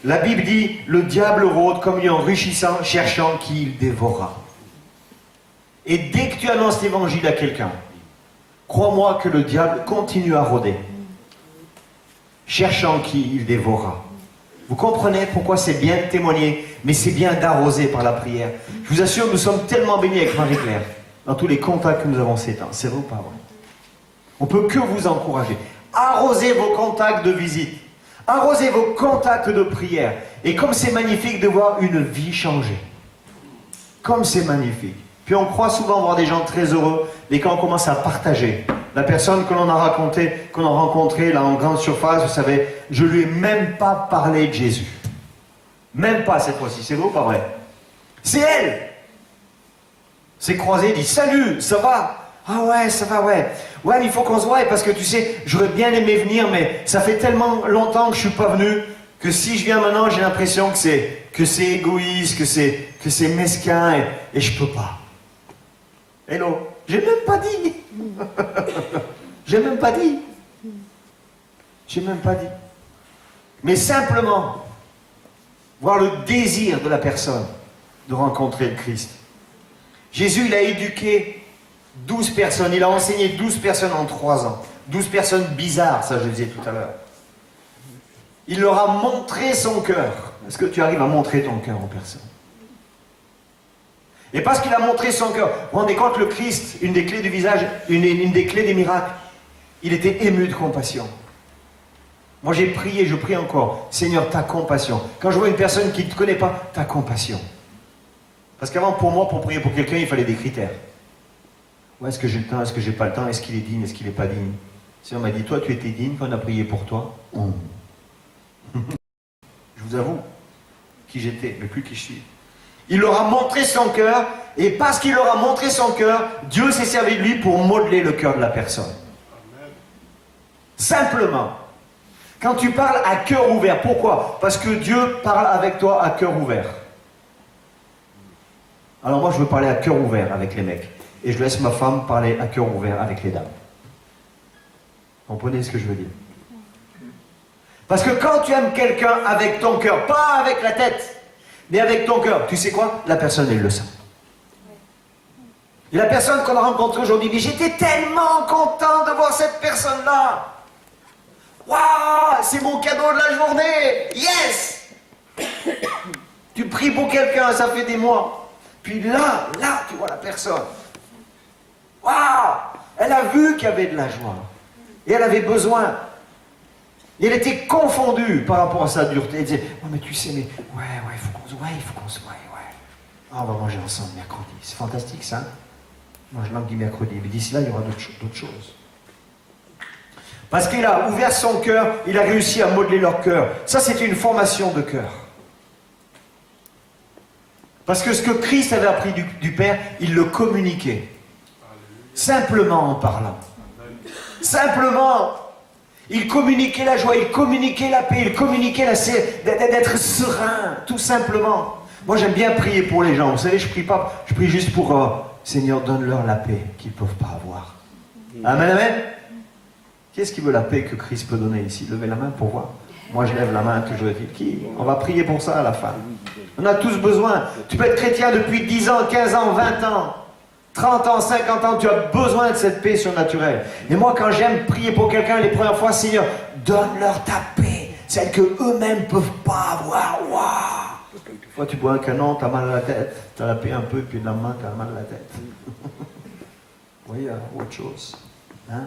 Speaker 1: La Bible dit, le diable rôde comme lui enrichissant, cherchant qui il dévorera. Et dès que tu annonces l'évangile à quelqu'un, crois-moi que le diable continue à rôder. Cherchant qui il dévorera. Vous comprenez pourquoi c'est bien de témoigner, mais c'est bien d'arroser par la prière. Je vous assure, nous sommes tellement bénis avec Marie-Claire, dans tous les contacts que nous avons ces temps. C'est vrai ou pas vrai? On ne peut que vous encourager. Arrosez vos contacts de visite. Arrosez vos contacts de prière. Et comme c'est magnifique de voir une vie changer. Comme c'est magnifique. Puis on croit souvent voir des gens très heureux, mais quand on commence à partager, la personne que l'on a rencontrée là en grande surface, vous savez, je lui ai même pas parlé de Jésus. Même pas cette fois-ci, c'est vrai ou pas vrai? C'est elle! C'est croisé, dit salut, ça va? Ah ouais, ça va, ouais. Ouais, mais il faut qu'on se voie parce que tu sais, j'aurais bien aimé venir, mais ça fait tellement longtemps que je suis pas venu que si je viens maintenant, j'ai l'impression que c'est égoïste, que c'est mesquin et je peux pas. Hello, j'ai même pas dit. J'ai même pas dit. J'ai même pas dit. Mais simplement voir le désir de la personne de rencontrer le Christ. Jésus, il a éduqué 12 personnes, il a enseigné 12 personnes en 3 ans. 12 personnes bizarres, ça je le disais tout à l'heure. Il leur a montré son cœur. Est-ce que tu arrives à montrer ton cœur aux personnes? Et parce qu'il a montré son cœur, vous vous rendez compte, le Christ, une des clés du visage, une des clés des miracles, il était ému de compassion. Moi j'ai prié, je prie encore, Seigneur, ta compassion. Quand je vois une personne qui ne te connaît pas, ta compassion. Parce qu'avant, pour moi, pour prier pour quelqu'un, il fallait des critères. Ouais, est-ce que j'ai le temps, est-ce que j'ai pas le temps, est-ce qu'il est digne, est-ce qu'il n'est pas digne? Si on m'a dit, toi tu étais digne quand on a prié pour toi. Je vous avoue qui j'étais, mais plus qui je suis. Il leur a montré son cœur, et parce qu'il leur a montré son cœur, Dieu s'est servi de lui pour modeler le cœur de la personne. Simplement. Quand tu parles à cœur ouvert, pourquoi? Parce que Dieu parle avec toi à cœur ouvert. Alors moi je veux parler à cœur ouvert avec les mecs, et je laisse ma femme parler à cœur ouvert avec les dames. Vous comprenez ce que je veux dire? Parce que quand tu aimes quelqu'un avec ton cœur, pas avec la tête, mais avec ton cœur, tu sais quoi? La personne, elle le sent. Et la personne qu'on a rencontrée aujourd'hui, mais j'étais tellement content de voir cette personne-là. Waouh, c'est mon cadeau de la journée. Yes. Tu pries pour quelqu'un, ça fait des mois. Puis là, tu vois la personne. Waouh, elle a vu qu'il y avait de la joie. Et elle avait besoin. Et elle était confondue par rapport à sa dureté. Elle disait, oh, mais tu sais, mais il faut qu'on se voie, Ah, on va manger ensemble mercredi. C'est fantastique, ça. Moi, je manque du mercredi. Mais d'ici là, il y aura d'autres choses. Parce qu'il a ouvert son cœur, il a réussi à modeler leur cœur. Ça, c'était une formation de cœur. Parce que ce que Christ avait appris du Père, il le communiquait. Simplement en parlant. Simplement. Il communiquait la joie, il communiquait la paix, il communiquait d'être serein, tout simplement. Moi, j'aime bien prier pour les gens. Vous savez, je prie juste pour Seigneur, donne-leur la paix qu'ils ne peuvent pas avoir. Amen, amen. Qui est-ce qui veut la paix que Christ peut donner ici? Levez la main pour voir. Moi, je lève la main toujours. Qui? On va prier pour ça à la fin. On a tous besoin. Tu peux être chrétien depuis 10 ans, 15 ans, 20 ans. 30 ans, 50 ans, tu as besoin de cette paix surnaturelle. Et moi, quand j'aime prier pour quelqu'un, les premières fois, Seigneur, donne-leur ta paix, celle qu'eux-mêmes ne peuvent pas avoir. Waouh! Toi, tu bois un canon, tu as mal à la tête, tu as la paix un peu, puis le lendemain, tu as mal à la tête. Oui, il y a autre chose. Hein?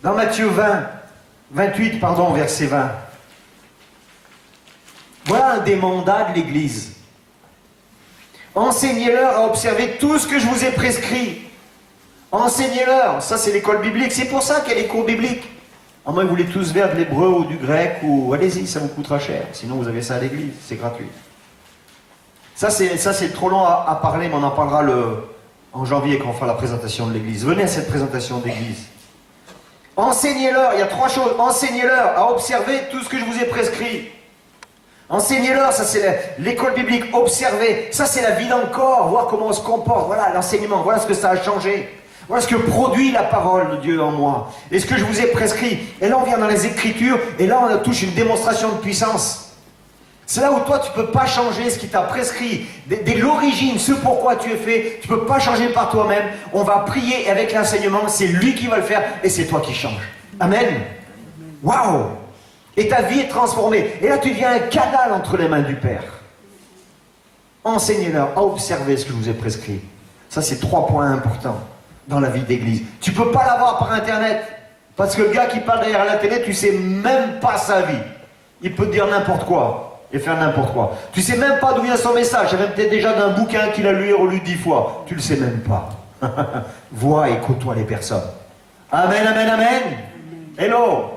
Speaker 1: Dans Matthieu 28, verset 20. Voilà un des mandats de l'Église. Enseignez-leur à observer tout ce que je vous ai prescrit. Enseignez-leur. Ça, c'est l'école biblique. C'est pour ça qu'il y a les cours bibliques. À moins que vous voulez tous vers de l'hébreu ou du grec, ou allez-y, ça vous coûtera cher. Sinon, vous avez ça à l'église. C'est gratuit. Ça, c'est trop long à parler, mais on en parlera en janvier quand on fera la présentation de l'église. Venez à cette présentation d'église. Enseignez-leur. Il y a 3 choses. Enseignez-leur à observer tout ce que je vous ai prescrit. Enseignez-leur, ça c'est l'école biblique, observer, ça c'est la vie dans le corps, voir comment on se comporte, voilà l'enseignement, voilà ce que ça a changé, voilà ce que produit la parole de Dieu en moi, et ce que je vous ai prescrit. Et là on vient dans les Écritures, et là on touche une démonstration de puissance. C'est là où toi tu ne peux pas changer ce qui t'a prescrit, dès l'origine, ce pourquoi tu es fait, tu ne peux pas changer par toi-même. On va prier avec l'enseignement, c'est lui qui va le faire, et c'est toi qui changes. Amen. Waouh! Et ta vie est transformée. Et là, tu deviens un canal entre les mains du Père. Enseignez-leur à observer ce que je vous ai prescrit. Ça, c'est 3 points importants dans la vie d'église. Tu ne peux pas l'avoir par Internet. Parce que le gars qui parle derrière la télé, tu ne sais même pas sa vie. Il peut te dire n'importe quoi et faire n'importe quoi. Tu ne sais même pas d'où vient son message. Ça vient peut-être déjà d'un bouquin qu'il a lu et relu 10 fois. Tu ne le sais même pas. Vois et côtoie les personnes. Amen, amen, amen. Hello.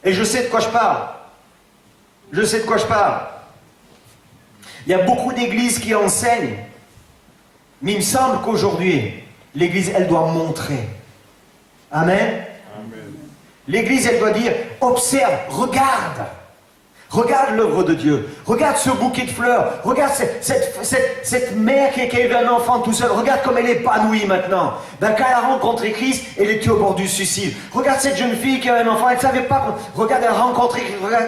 Speaker 1: Et je sais de quoi je parle. Je sais de quoi je parle. Il y a beaucoup d'églises qui enseignent. Mais il me semble qu'aujourd'hui, l'église, elle doit montrer. Amen. L'église, elle doit dire, observe, regarde. Regarde l'œuvre de Dieu. Regarde ce bouquet de fleurs. Regarde cette mère qui a élevé un enfant tout seul. Regarde comme elle est épanouie maintenant. Ben, quand elle a rencontré Christ, elle était au bord du suicide. Regarde cette jeune fille qui a un enfant. Elle ne savait pas. Regarde, elle a rencontré.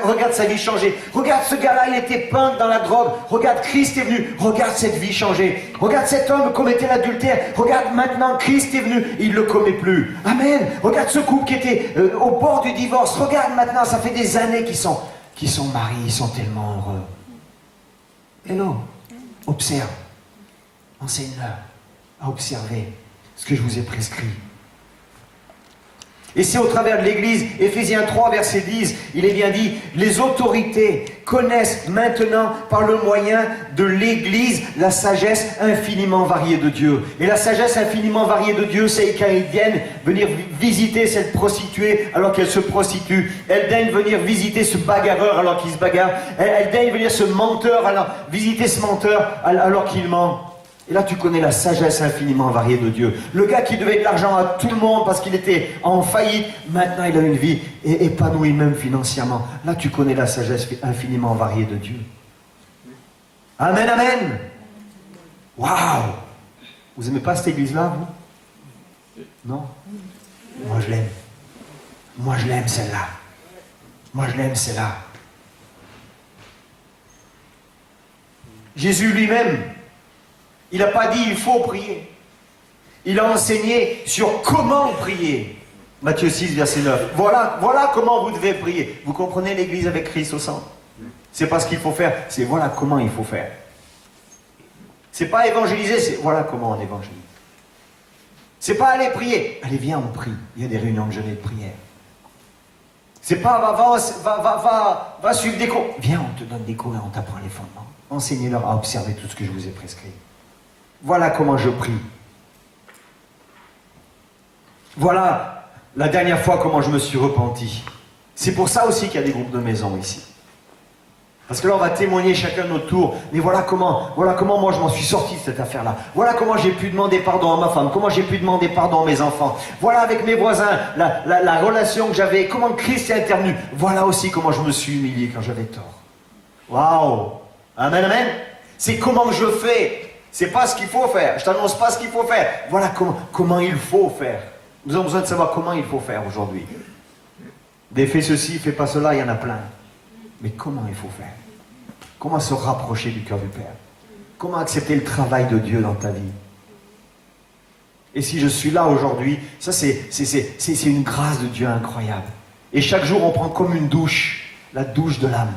Speaker 1: Regarde sa vie changer. Regarde ce gars-là, il était punk dans la drogue. Regarde, Christ est venu. Regarde cette vie changer. Regarde cet homme commettait l'adultère. Regarde maintenant, Christ est venu. Il ne le commet plus. Amen. Regarde ce couple qui était au bord du divorce. Regarde maintenant, ça fait des années qu'ils sont mariés, ils sont tellement heureux. Hello, observe, enseigne-leur à observer ce que je vous ai prescrit. Et c'est au travers de l'Église, Éphésiens 3, verset 10, il est bien dit, les autorités connaissent maintenant par le moyen de l'Église la sagesse infiniment variée de Dieu. Et la sagesse infiniment variée de Dieu, c'est qu'elle vienne venir visiter cette prostituée alors qu'elle se prostitue. Elle daigne venir visiter ce bagarreur alors qu'il se bagarre. Elle daigne venir ce menteur, visiter ce menteur alors qu'il ment. Et là, tu connais la sagesse infiniment variée de Dieu. Le gars qui devait de l'argent à tout le monde parce qu'il était en faillite, maintenant il a une vie épanouie même financièrement. Là, tu connais la sagesse infiniment variée de Dieu. Amen, amen. Waouh. Vous aimez pas cette église-là, vous? Non? Moi, je l'aime. Moi, je l'aime, celle-là. Moi, je l'aime, celle-là. Jésus lui-même, il n'a pas dit il faut prier. Il a enseigné sur comment prier. Matthieu 6, verset 9. Voilà comment vous devez prier. Vous comprenez l'église avec Christ au centre? C'est pas ce qu'il faut faire, c'est voilà comment il faut faire. C'est pas évangéliser, c'est voilà comment on évangélise. C'est pas aller prier. Allez, viens, on prie. Il y a des réunions de jeûne et de prière. C'est pas va suivre des cours. Viens, on te donne des cours et on t'apprend les fondements. Enseignez-leur à observer tout ce que je vous ai prescrit. Voilà comment je prie. Voilà la dernière fois comment je me suis repenti. C'est pour ça aussi qu'il y a des groupes de maison ici. Parce que là on va témoigner chacun de notre tour. Mais voilà comment moi je m'en suis sorti de cette affaire-là. Voilà comment j'ai pu demander pardon à ma femme. Comment j'ai pu demander pardon à mes enfants. Voilà avec mes voisins la relation que j'avais. Comment Christ est intervenu. Voilà aussi comment je me suis humilié quand j'avais tort. Waouh. Amen, amen. C'est comment je fais. C'est pas ce qu'il faut faire. Je t'annonce pas ce qu'il faut faire. Voilà comment il faut faire. Nous avons besoin de savoir comment il faut faire aujourd'hui. Des fais ceci, fais pas cela, il y en a plein. Mais comment il faut faire? Comment se rapprocher du cœur du Père? Comment accepter le travail de Dieu dans ta vie? Et si je suis là aujourd'hui, ça c'est une grâce de Dieu incroyable. Et chaque jour on prend comme une douche, la douche de l'âme.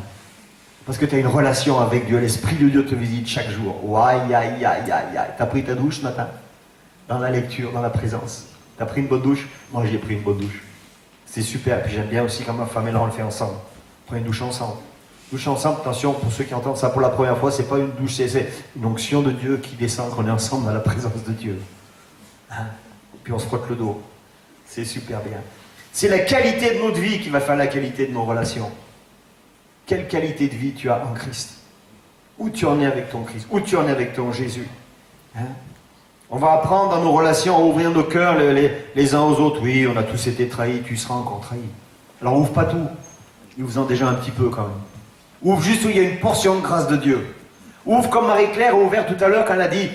Speaker 1: Parce que tu as une relation avec Dieu, l'Esprit de Dieu te visite chaque jour. Aïe, aïe, aïe, aïe, aïe. T'as pris ta douche ce matin? Dans la lecture, dans la présence. T'as pris une bonne douche? Moi j'ai pris une bonne douche. C'est super. Puis j'aime bien aussi quand ma femme et là on le fait ensemble. On prend une douche ensemble. Douche ensemble, attention, pour ceux qui entendent ça pour la première fois, c'est pas une douche, c'est une onction de Dieu qui descend, qu'on est ensemble dans la présence de Dieu. Hein? Puis on se frotte le dos. C'est super bien. C'est la qualité de notre vie qui va faire la qualité de nos relations. Quelle qualité de vie tu as en Christ? Où tu en es avec ton Christ? Où tu en es avec ton Jésus? Hein? On va apprendre dans nos relations à ouvrir nos cœurs les uns aux autres. Oui, on a tous été trahis, tu seras encore trahi. Alors ouvre pas tout. Ouvre-en déjà un petit peu quand même. Ouvre juste où il y a une portion de grâce de Dieu. Ouvre comme Marie-Claire a ouvert tout à l'heure quand elle a dit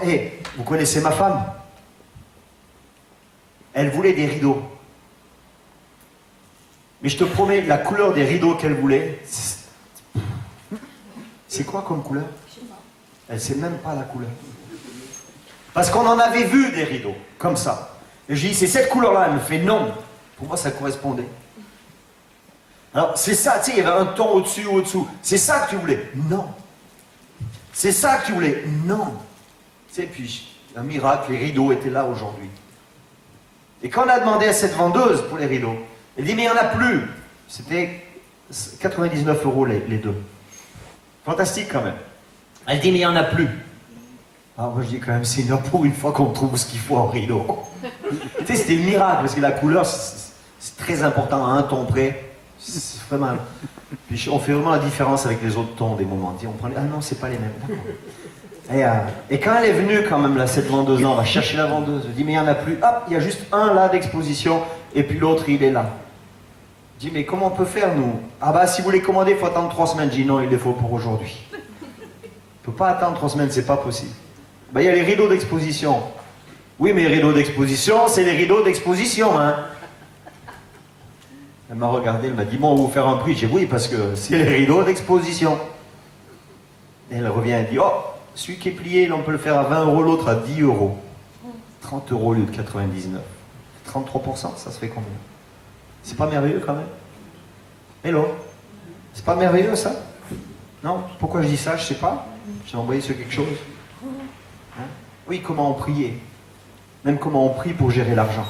Speaker 1: hey, vous connaissez ma femme? Elle voulait des rideaux. Mais je te promets, la couleur des rideaux qu'elle voulait, c'est quoi comme couleur? Elle ne sait même pas la couleur. Parce qu'on en avait vu des rideaux, comme ça. Et je dis, c'est cette couleur-là. Elle me fait non. Pour moi, ça correspondait. Alors, c'est ça, tu sais, il y avait un ton au-dessus ou au-dessous. C'est ça que tu voulais? Non. C'est ça que tu voulais? Non. Tu sais, puis, un miracle, les rideaux étaient là aujourd'hui. Et quand on a demandé à cette vendeuse pour les rideaux, elle dit, mais il n'y en a plus. C'était 99 € les deux. Fantastique quand même. Elle dit, mais il n'y en a plus. Alors moi je dis quand même, Seigneur, pour une fois qu'on trouve ce qu'il faut en rideau. Tu sais, c'était le miracle, parce que la couleur, c'est très important à un ton près. C'est vraiment... Puis on fait vraiment la différence avec les autres tons des moments. On prend les... Ah non, c'est pas les mêmes. Et quand elle est venue quand même, là, cette vendeuse-là, on va chercher la vendeuse. Je dis, mais il n'y en a plus. Hop, il y a juste un là d'exposition, et puis l'autre, il est là. Je dis, mais comment on peut faire, nous? Ah bah, si vous les commandez, il faut attendre 3 semaines. Je dis, non, il les faut pour aujourd'hui. On ne peut pas attendre 3 semaines, c'est pas possible. Bah, il y a les rideaux d'exposition. Oui, mais les rideaux d'exposition, c'est les rideaux d'exposition, hein. Elle m'a regardé, elle m'a dit, bon, on va vous faire un prix. J'ai dit, oui, parce que c'est les rideaux d'exposition. Et elle revient et dit, oh, celui qui est plié, on peut le faire à 20 €, l'autre à 10 €. 30 € au lieu de 99. 33%, ça se fait combien? C'est pas merveilleux quand même? Hello? C'est pas merveilleux ça? Non? Pourquoi je dis ça? Je sais pas. J'ai envoyé sur quelque chose. Hein? Oui, comment on priait? Même comment on prie pour gérer l'argent.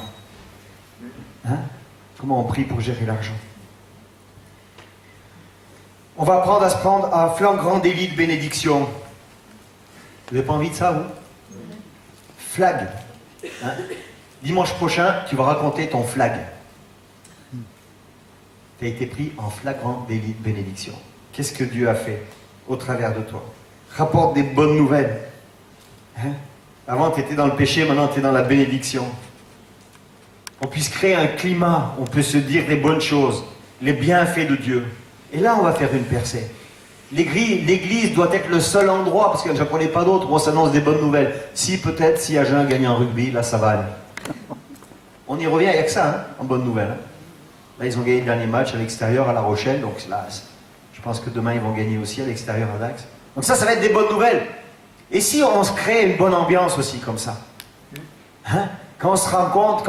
Speaker 1: Hein? Comment on prie pour gérer l'argent? On va apprendre à se prendre à flagrant délit de bénédiction. Vous n'avez pas envie de ça, vous? Flag. Hein? Dimanche prochain, tu vas raconter ton flag. Tu as été pris en flagrant délit de bénédiction. Qu'est-ce que Dieu a fait au travers de toi? Rapporte des bonnes nouvelles. Hein? Avant, tu étais dans le péché, maintenant, tu es dans la bénédiction. On puisse créer un climat, on peut se dire des bonnes choses, les bienfaits de Dieu. Et là, on va faire une percée. L'église doit être le seul endroit, parce que je n'en connais pas d'autres, où on s'annonce des bonnes nouvelles. Si, peut-être, si Agen gagne en rugby, là, ça va aller. On y revient, il n'y a que ça, hein, en bonnes nouvelles. Hein. Là, ils ont gagné le dernier match à l'extérieur, à La Rochelle, donc là, je pense que demain, ils vont gagner aussi à l'extérieur, à Dax. Donc ça va être des bonnes nouvelles. Et si on se crée une bonne ambiance aussi, comme ça, hein, quand on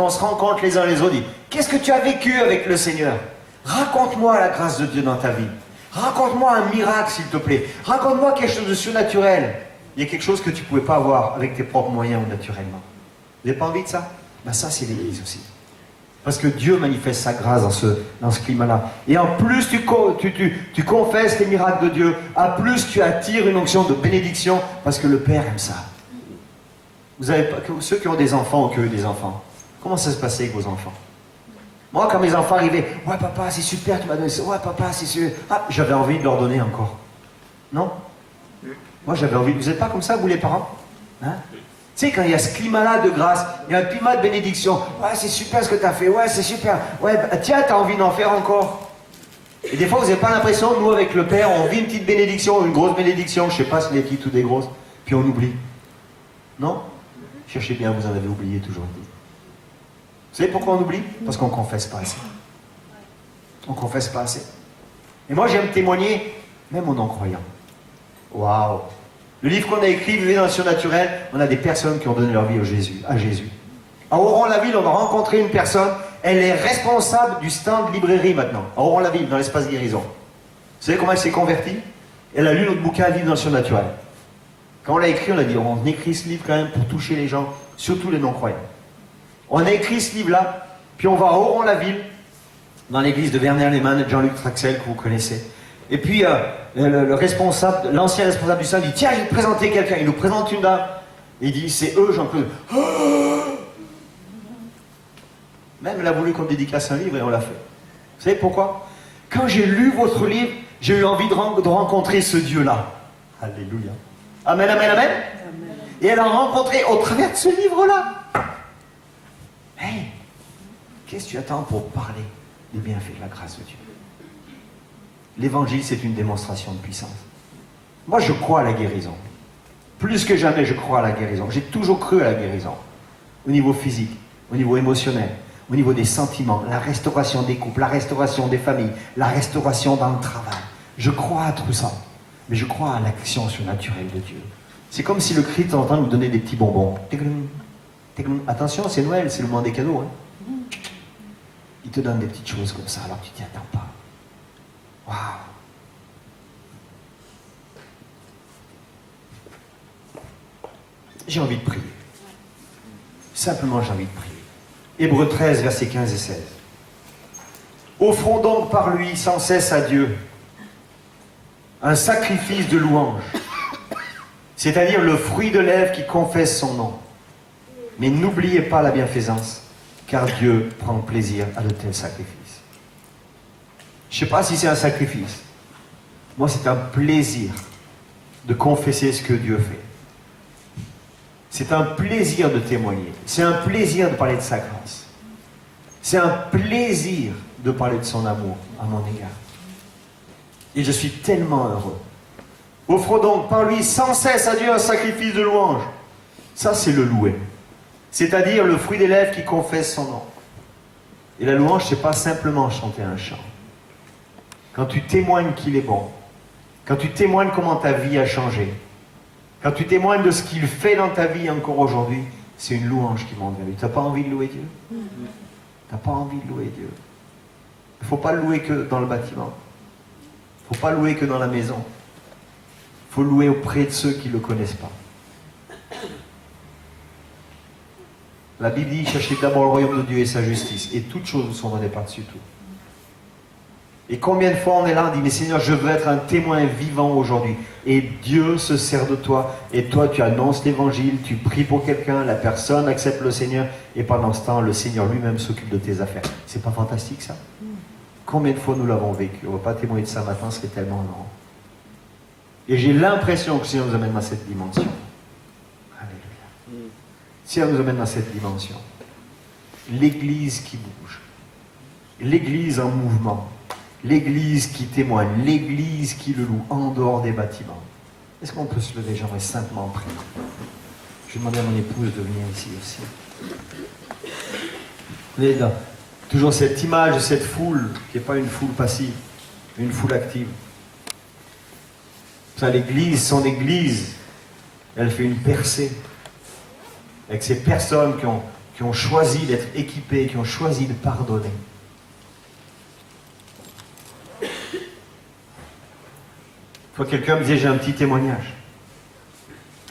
Speaker 1: se rencontre les uns les autres, dit, qu'est-ce que tu as vécu avec le Seigneur? Raconte-moi la grâce de Dieu dans ta vie. Raconte-moi un miracle, s'il te plaît. Raconte-moi quelque chose de surnaturel. Il y a quelque chose que tu ne pouvais pas avoir avec tes propres moyens ou naturellement. Vous n'avez pas envie de ça? Ben ça, c'est l'Église aussi. Parce que Dieu manifeste sa grâce dans ce climat-là. Et en plus, tu confesses les miracles de Dieu. En plus, tu attires une onction de bénédiction parce que le Père aime ça. Vous avez pas, ceux qui ont des enfants ou qui ont eu des enfants, comment ça se passait avec vos enfants? Moi, quand mes enfants arrivaient, ouais papa, c'est super, tu m'as donné ça, ouais papa, c'est super. Ah, j'avais envie de leur donner encore. Non? Moi, j'avais envie. Vous n'êtes pas comme ça, vous les parents? Hein? Tu sais, quand il y a ce climat-là de grâce, il y a un climat de bénédiction. Ouais, c'est super ce que tu as fait, ouais, c'est super. Ouais, bah, tiens, tu as envie d'en faire encore. Et des fois, vous n'avez pas l'impression, nous, avec le Père, on vit une petite bénédiction, une grosse bénédiction, je ne sais pas si les petites ou des grosses, puis on oublie. Non? Cherchez bien, vous en avez oublié toujours. Vous savez pourquoi on oublie? Parce qu'on ne confesse pas assez. On ne confesse pas assez. Et moi, j'aime témoigner, même aux non-croyants. Waouh! Le livre qu'on a écrit, Vivez dans le surnaturel, on a des personnes qui ont donné leur vie à Jésus. À Oran-la-Ville, on va rencontrer une personne, elle est responsable du stand librairie maintenant. À Oran-la-Ville, dans l'espace guérison. Vous savez comment elle s'est convertie? Elle a lu notre bouquin Vivre dans le surnaturel. Quand on l'a écrit, on a dit, on écrit ce livre quand même pour toucher les gens, surtout les non-croyants. On a écrit ce livre-là, puis on va à Oran-la-Ville, dans l'église de Werner-Lehmann et Jean-Luc Traxel, que vous connaissez. Et puis, l'ancien responsable du stand dit, tiens, je vais te présenter quelqu'un. Il nous présente une dame. Et il dit, c'est eux, Jean-Claude. Même elle a voulu qu'on dédicace un livre et on l'a fait. Vous savez pourquoi? Quand j'ai lu votre livre, j'ai eu envie de rencontrer ce Dieu-là. Alléluia. Amen, amen, amen. Et elle a rencontré au travers de ce livre-là. Hey, qu'est-ce que tu attends pour parler des bienfaits de la grâce de Dieu? L'évangile, c'est une démonstration de puissance. Moi, je crois à la guérison. Plus que jamais, je crois à la guérison. J'ai toujours cru à la guérison. Au niveau physique, au niveau émotionnel, au niveau des sentiments, la restauration des couples, la restauration des familles, la restauration dans le travail. Je crois à tout ça. Mais je crois à l'action surnaturelle de Dieu. C'est comme si le Christ est en train de nous donner des petits bonbons. Attention, c'est Noël, c'est le moment des cadeaux. Hein. Il te donne des petites choses comme ça, alors tu t'y attends pas. Waouh! J'ai envie de prier. Simplement, j'ai envie de prier. Hébreux 13, versets 15 et 16. Offrons donc par lui sans cesse à Dieu un sacrifice de louange, c'est-à-dire le fruit de lèvres qui confesse son nom. Mais n'oubliez pas la bienfaisance, car Dieu prend plaisir à de tels sacrifices. Je ne sais pas si c'est un sacrifice. Moi, c'est un plaisir de confesser ce que Dieu fait. C'est un plaisir de témoigner. C'est un plaisir de parler de sa grâce. C'est un plaisir de parler de son amour à mon égard. Et je suis tellement heureux. Offre donc par lui sans cesse à Dieu un sacrifice de louange. Ça, c'est le louer. C'est-à-dire le fruit des lèvres qui confesse son nom. Et la louange, c'est pas simplement chanter un chant. Quand tu témoignes qu'il est bon, quand tu témoignes comment ta vie a changé, quand tu témoignes de ce qu'il fait dans ta vie encore aujourd'hui, c'est une louange qui monte vers lui. Tu n'as pas envie de louer Dieu? Tu n'as pas envie de louer Dieu? Il ne faut pas le louer que dans le bâtiment. Il ne faut pas le louer que dans la maison. Il faut le louer auprès de ceux qui ne le connaissent pas. La Bible dit, cherchez d'abord le royaume de Dieu et sa justice, et toutes choses vous sont données par-dessus tout. Et combien de fois on est là, on dit, mais Seigneur, je veux être un témoin vivant aujourd'hui. Et Dieu se sert de toi, et toi tu annonces l'évangile, tu pries pour quelqu'un, la personne accepte le Seigneur, et pendant ce temps, le Seigneur lui-même s'occupe de tes affaires. C'est pas fantastique ça? Combien de fois nous l'avons vécu? On ne va pas témoigner de ça maintenant, ce serait tellement long. Et j'ai l'impression que le Seigneur nous amène dans cette dimension. Alléluia. Le Seigneur nous amène dans cette dimension. L'Église qui bouge. L'Église en mouvement. L'Église qui témoigne. L'Église qui le loue en dehors des bâtiments. Est-ce qu'on peut se lever? J'aimerais simplement prier. Je vais demander à mon épouse de venir ici aussi. Vous voyez là, toujours cette image de cette foule qui n'est pas une foule passive, mais une foule active. Ça, l'Église, son Église, elle fait une percée avec ces personnes qui ont choisi d'être équipées, qui ont choisi de pardonner. Une fois, quelqu'un me disait, j'ai un petit témoignage.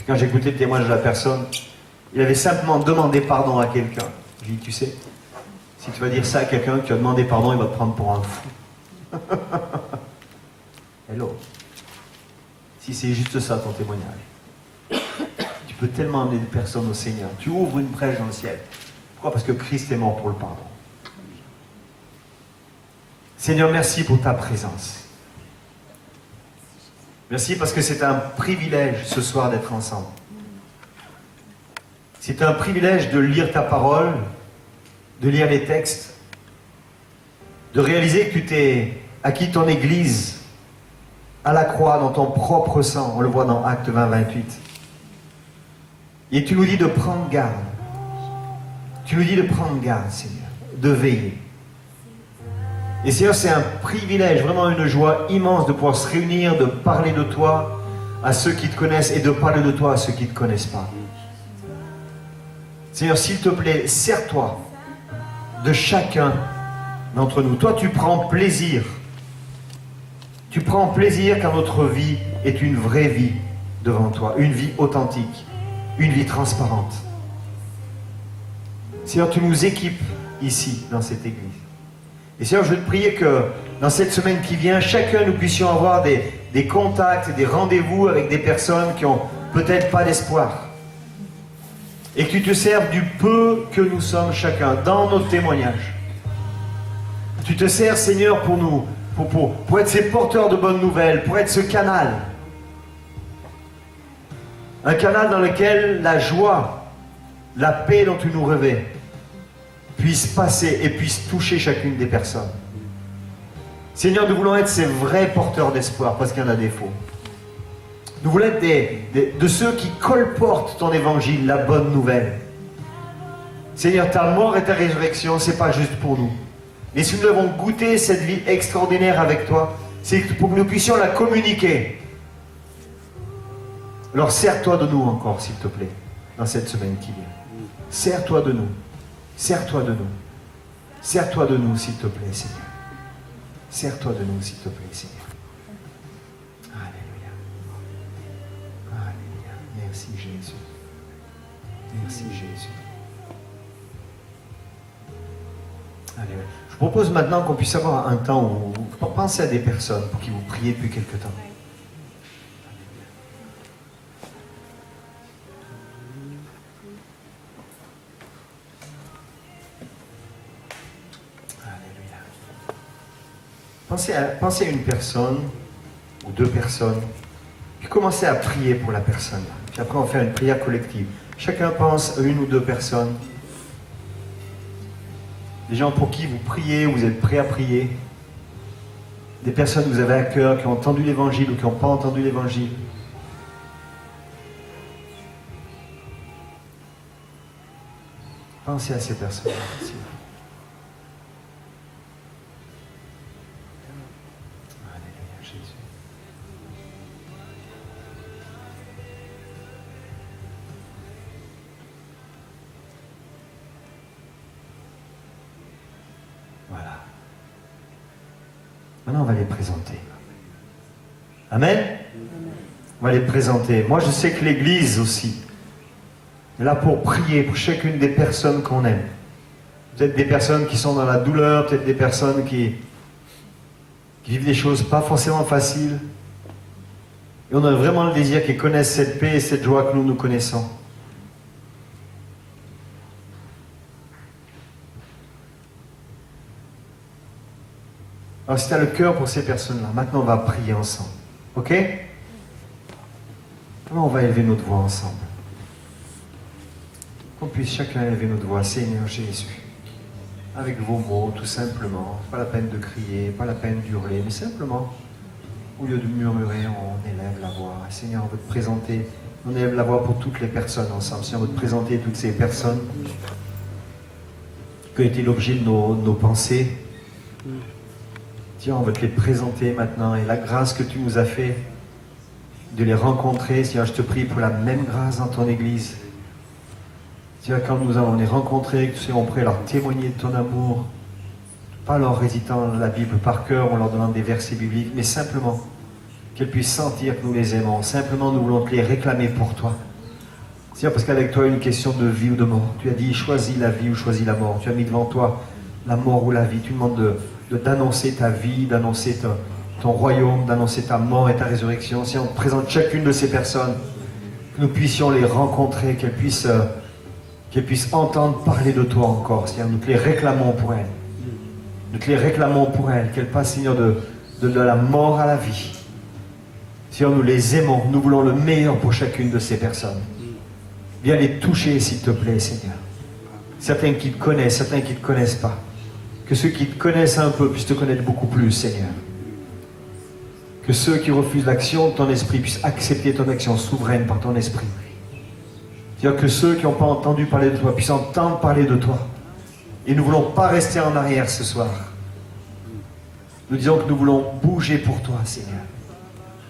Speaker 1: Quand j'écoutais le témoignage de la personne, il avait simplement demandé pardon à quelqu'un. Je lui ai dit, tu sais, si tu vas dire ça à quelqu'un qui a demandé pardon, il va te prendre pour un fou. Hello. Si c'est juste ça ton témoignage, tu peux tellement amener des personnes au Seigneur. Tu ouvres une brèche dans le ciel. Pourquoi? Parce que Christ est mort pour le pardon. Seigneur, merci pour ta présence. Merci parce que c'est un privilège ce soir d'être ensemble. C'est un privilège de lire ta parole, de lire les textes, de réaliser que tu t'es acquis ton Église à la croix dans ton propre sang. On le voit dans Actes 20, 28. Et tu nous dis de prendre garde. Tu nous dis de prendre garde, Seigneur, de veiller. Et Seigneur, c'est un privilège, vraiment une joie immense de pouvoir se réunir, de parler de toi à ceux qui te connaissent et de parler de toi à ceux qui ne te connaissent pas. Seigneur, s'il te plaît, sers-toi de chacun d'entre nous. Toi, tu prends plaisir. Tu prends plaisir car notre vie est une vraie vie devant toi, une vie authentique, une vie transparente. Seigneur, tu nous équipes ici, dans cette église. Et Seigneur, je veux te prier que dans cette semaine qui vient, chacun nous puissions avoir des contacts, des rendez-vous avec des personnes qui n'ont peut-être pas d'espoir. Et que tu te serves du peu que nous sommes chacun dans notre témoignage. Tu te sers, Seigneur, pour nous, pour être ces porteurs de bonnes nouvelles, pour être ce canal. Un canal dans lequel la joie, la paix dont tu nous revêts, puisse passer et puisse toucher chacune des personnes. Seigneur, nous voulons être ces vrais porteurs d'espoir, parce qu'il y en a des faux. Nous voulons être de ceux qui colportent ton évangile, la bonne nouvelle. Seigneur, ta mort et ta résurrection, ce n'est pas juste pour nous. Mais si nous avons goûté cette vie extraordinaire avec toi, c'est pour que nous puissions la communiquer. Alors sers-toi de nous encore, s'il te plaît, dans cette semaine qui vient. Sers-toi de nous. Sers-toi de nous. Sers-toi de nous, s'il te plaît, Seigneur. Sers-toi de nous, s'il te plaît, Seigneur. Alléluia. Alléluia. Merci, Jésus. Merci, Jésus. Alléluia. Je vous propose maintenant qu'on puisse avoir un temps où vous pensez à des personnes pour qui vous priez depuis quelque temps. Pensez à une personne ou deux personnes, puis commencez à prier pour la personne. Puis après, on va faire une prière collective. Chacun pense à une ou deux personnes, des gens pour qui vous priez, vous êtes prêts à prier, des personnes que vous avez à cœur, qui ont entendu l'Évangile ou qui n'ont pas entendu l'Évangile. Pensez à ces personnes. Alléluia, Jésus. Voilà. Maintenant, on va les présenter. Amen. On va les présenter. Moi, je sais que l'Église aussi est là pour prier pour chacune des personnes qu'on aime. Peut-être des personnes qui sont dans la douleur, peut-être des personnes qui vivent des choses pas forcément faciles. Et on a vraiment le désir qu'ils connaissent cette paix et cette joie que nous connaissons. Alors si tu as le cœur pour ces personnes-là, maintenant on va prier ensemble. Ok? Maintenant on va élever notre voix ensemble. Qu'on puisse chacun élever notre voix, Seigneur Jésus. Avec vos mots, tout simplement. Pas la peine de crier, pas la peine d'hurler, mais simplement, au lieu de murmurer, on élève la voix. Seigneur, on veut te présenter, on élève la voix pour toutes les personnes ensemble. Seigneur, on veut te présenter toutes ces personnes qui ont été l'objet de nos pensées. Seigneur, on veut te les présenter maintenant, et la grâce que tu nous as fait de les rencontrer, Seigneur, je te prie pour la même grâce dans ton Église. Seigneur, quand nous allons les rencontrer, que nous soyons prêts à leur témoigner de ton amour, pas leur récitant la Bible par cœur, en leur donnant des versets bibliques, mais simplement qu'elles puissent sentir que nous les aimons. Simplement, nous voulons te les réclamer pour toi. Seigneur, parce qu'avec toi, il y a une question de vie ou de mort. Tu as dit, choisis la vie ou choisis la mort. Tu as mis devant toi la mort ou la vie. Tu demandes d'annoncer ta vie, d'annoncer ton royaume, d'annoncer ta mort et ta résurrection. Seigneur, on te présente chacune de ces personnes, que nous puissions les rencontrer, qu'elles puissent entendre parler de toi encore. Seigneur, nous te les réclamons pour elles. Nous te les réclamons pour elles, qu'elles passent, Seigneur, de la mort à la vie. Seigneur, nous les aimons, nous voulons le meilleur pour chacune de ces personnes. Viens les toucher, s'il te plaît, Seigneur. Certains qui te connaissent, certains qui ne te connaissent pas. Que ceux qui te connaissent un peu puissent te connaître beaucoup plus, Seigneur. Que ceux qui refusent l'action de ton esprit puissent accepter ton action souveraine par ton esprit. C'est-à-dire que ceux qui n'ont pas entendu parler de toi puissent entendre parler de toi. Et nous ne voulons pas rester en arrière ce soir. Nous disons que nous voulons bouger pour toi, Seigneur.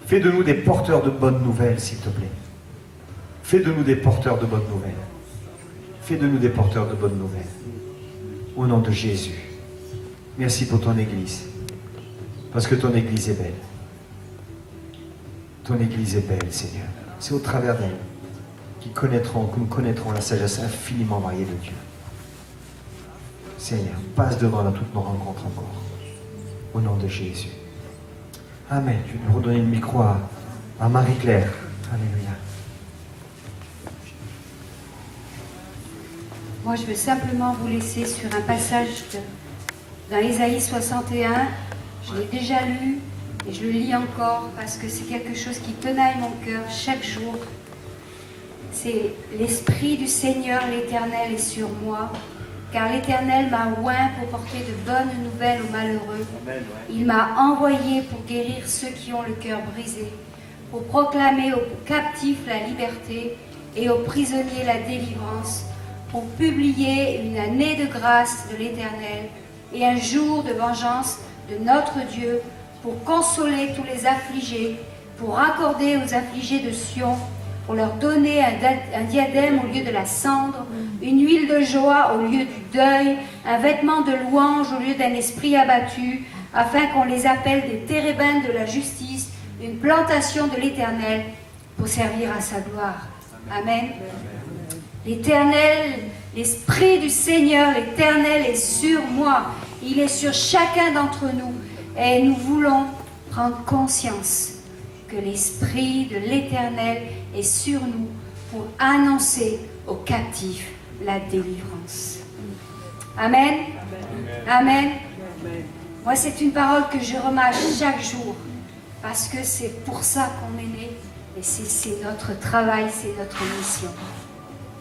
Speaker 1: Fais de nous des porteurs de bonnes nouvelles, s'il te plaît. Fais de nous des porteurs de bonnes nouvelles. Fais de nous des porteurs de bonnes nouvelles. Au nom de Jésus. Merci pour ton Église. Parce que ton Église est belle. Ton Église est belle, Seigneur. C'est au travers d'elle que nous connaîtrons la sagesse infiniment variée de Dieu. Seigneur, passe devant dans toutes nos rencontres encore. Au nom de Jésus. Amen. Je vais nous redonner le micro à Marie-Claire. Alléluia.
Speaker 2: Moi, je veux simplement vous laisser sur un passage dans Ésaïe 61. Je l'ai déjà lu et je le lis encore parce que c'est quelque chose qui tenaille mon cœur chaque jour. C'est l'Esprit du Seigneur l'Éternel est sur moi, car l'Éternel m'a oint pour porter de bonnes nouvelles aux malheureux. Il m'a envoyé pour guérir ceux qui ont le cœur brisé, pour proclamer aux captifs la liberté et aux prisonniers la délivrance, pour publier une année de grâce de l'Éternel et un jour de vengeance de notre Dieu, pour consoler tous les affligés, pour accorder aux affligés de Sion, pour leur donner un diadème au lieu de la cendre, une huile de joie au lieu du deuil, un vêtement de louange au lieu d'un esprit abattu, afin qu'on les appelle des térébintes de la justice, une plantation de l'Éternel, pour servir à sa gloire. Amen. L'Éternel, l'Esprit du Seigneur, l'Éternel est sur moi. Il est sur chacun d'entre nous. Et nous voulons prendre conscience que l'Esprit de l'Éternel est sur nous pour annoncer aux captifs la délivrance. Amen. Amen. Moi, c'est une parole que je remarque chaque jour parce que c'est pour ça qu'on est né et c'est notre travail, c'est notre mission.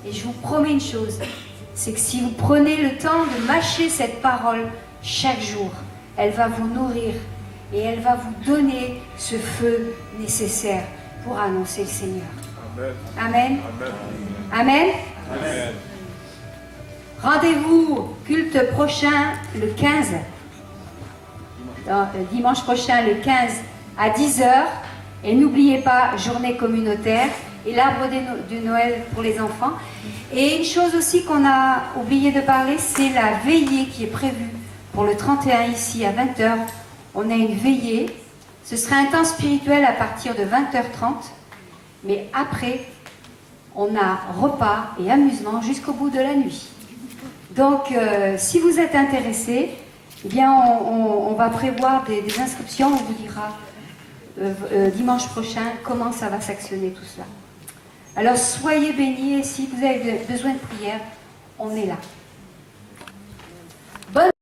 Speaker 2: Et je vous promets une chose, c'est que si vous prenez le temps de mâcher cette parole chaque jour, elle va vous nourrir et elle va vous donner ce feu nécessaire pour annoncer le Seigneur. Amen. Amen. Amen.
Speaker 3: Amen.
Speaker 2: Rendez-vous culte prochain le 15. Dimanche prochain le 15 à 10h. Et n'oubliez pas, journée communautaire et l'arbre de Noël pour les enfants. Et une chose aussi qu'on a oublié de parler, c'est la veillée qui est prévue pour le 31 ici à 20h. On a une veillée. Ce sera un temps spirituel à partir de 20h30. Mais après, on a repas et amusement jusqu'au bout de la nuit. Donc, si vous êtes intéressés, eh bien, on va prévoir des inscriptions. On vous dira dimanche prochain comment ça va s'actionner tout cela. Alors, soyez bénis et si vous avez besoin de prière, on est là.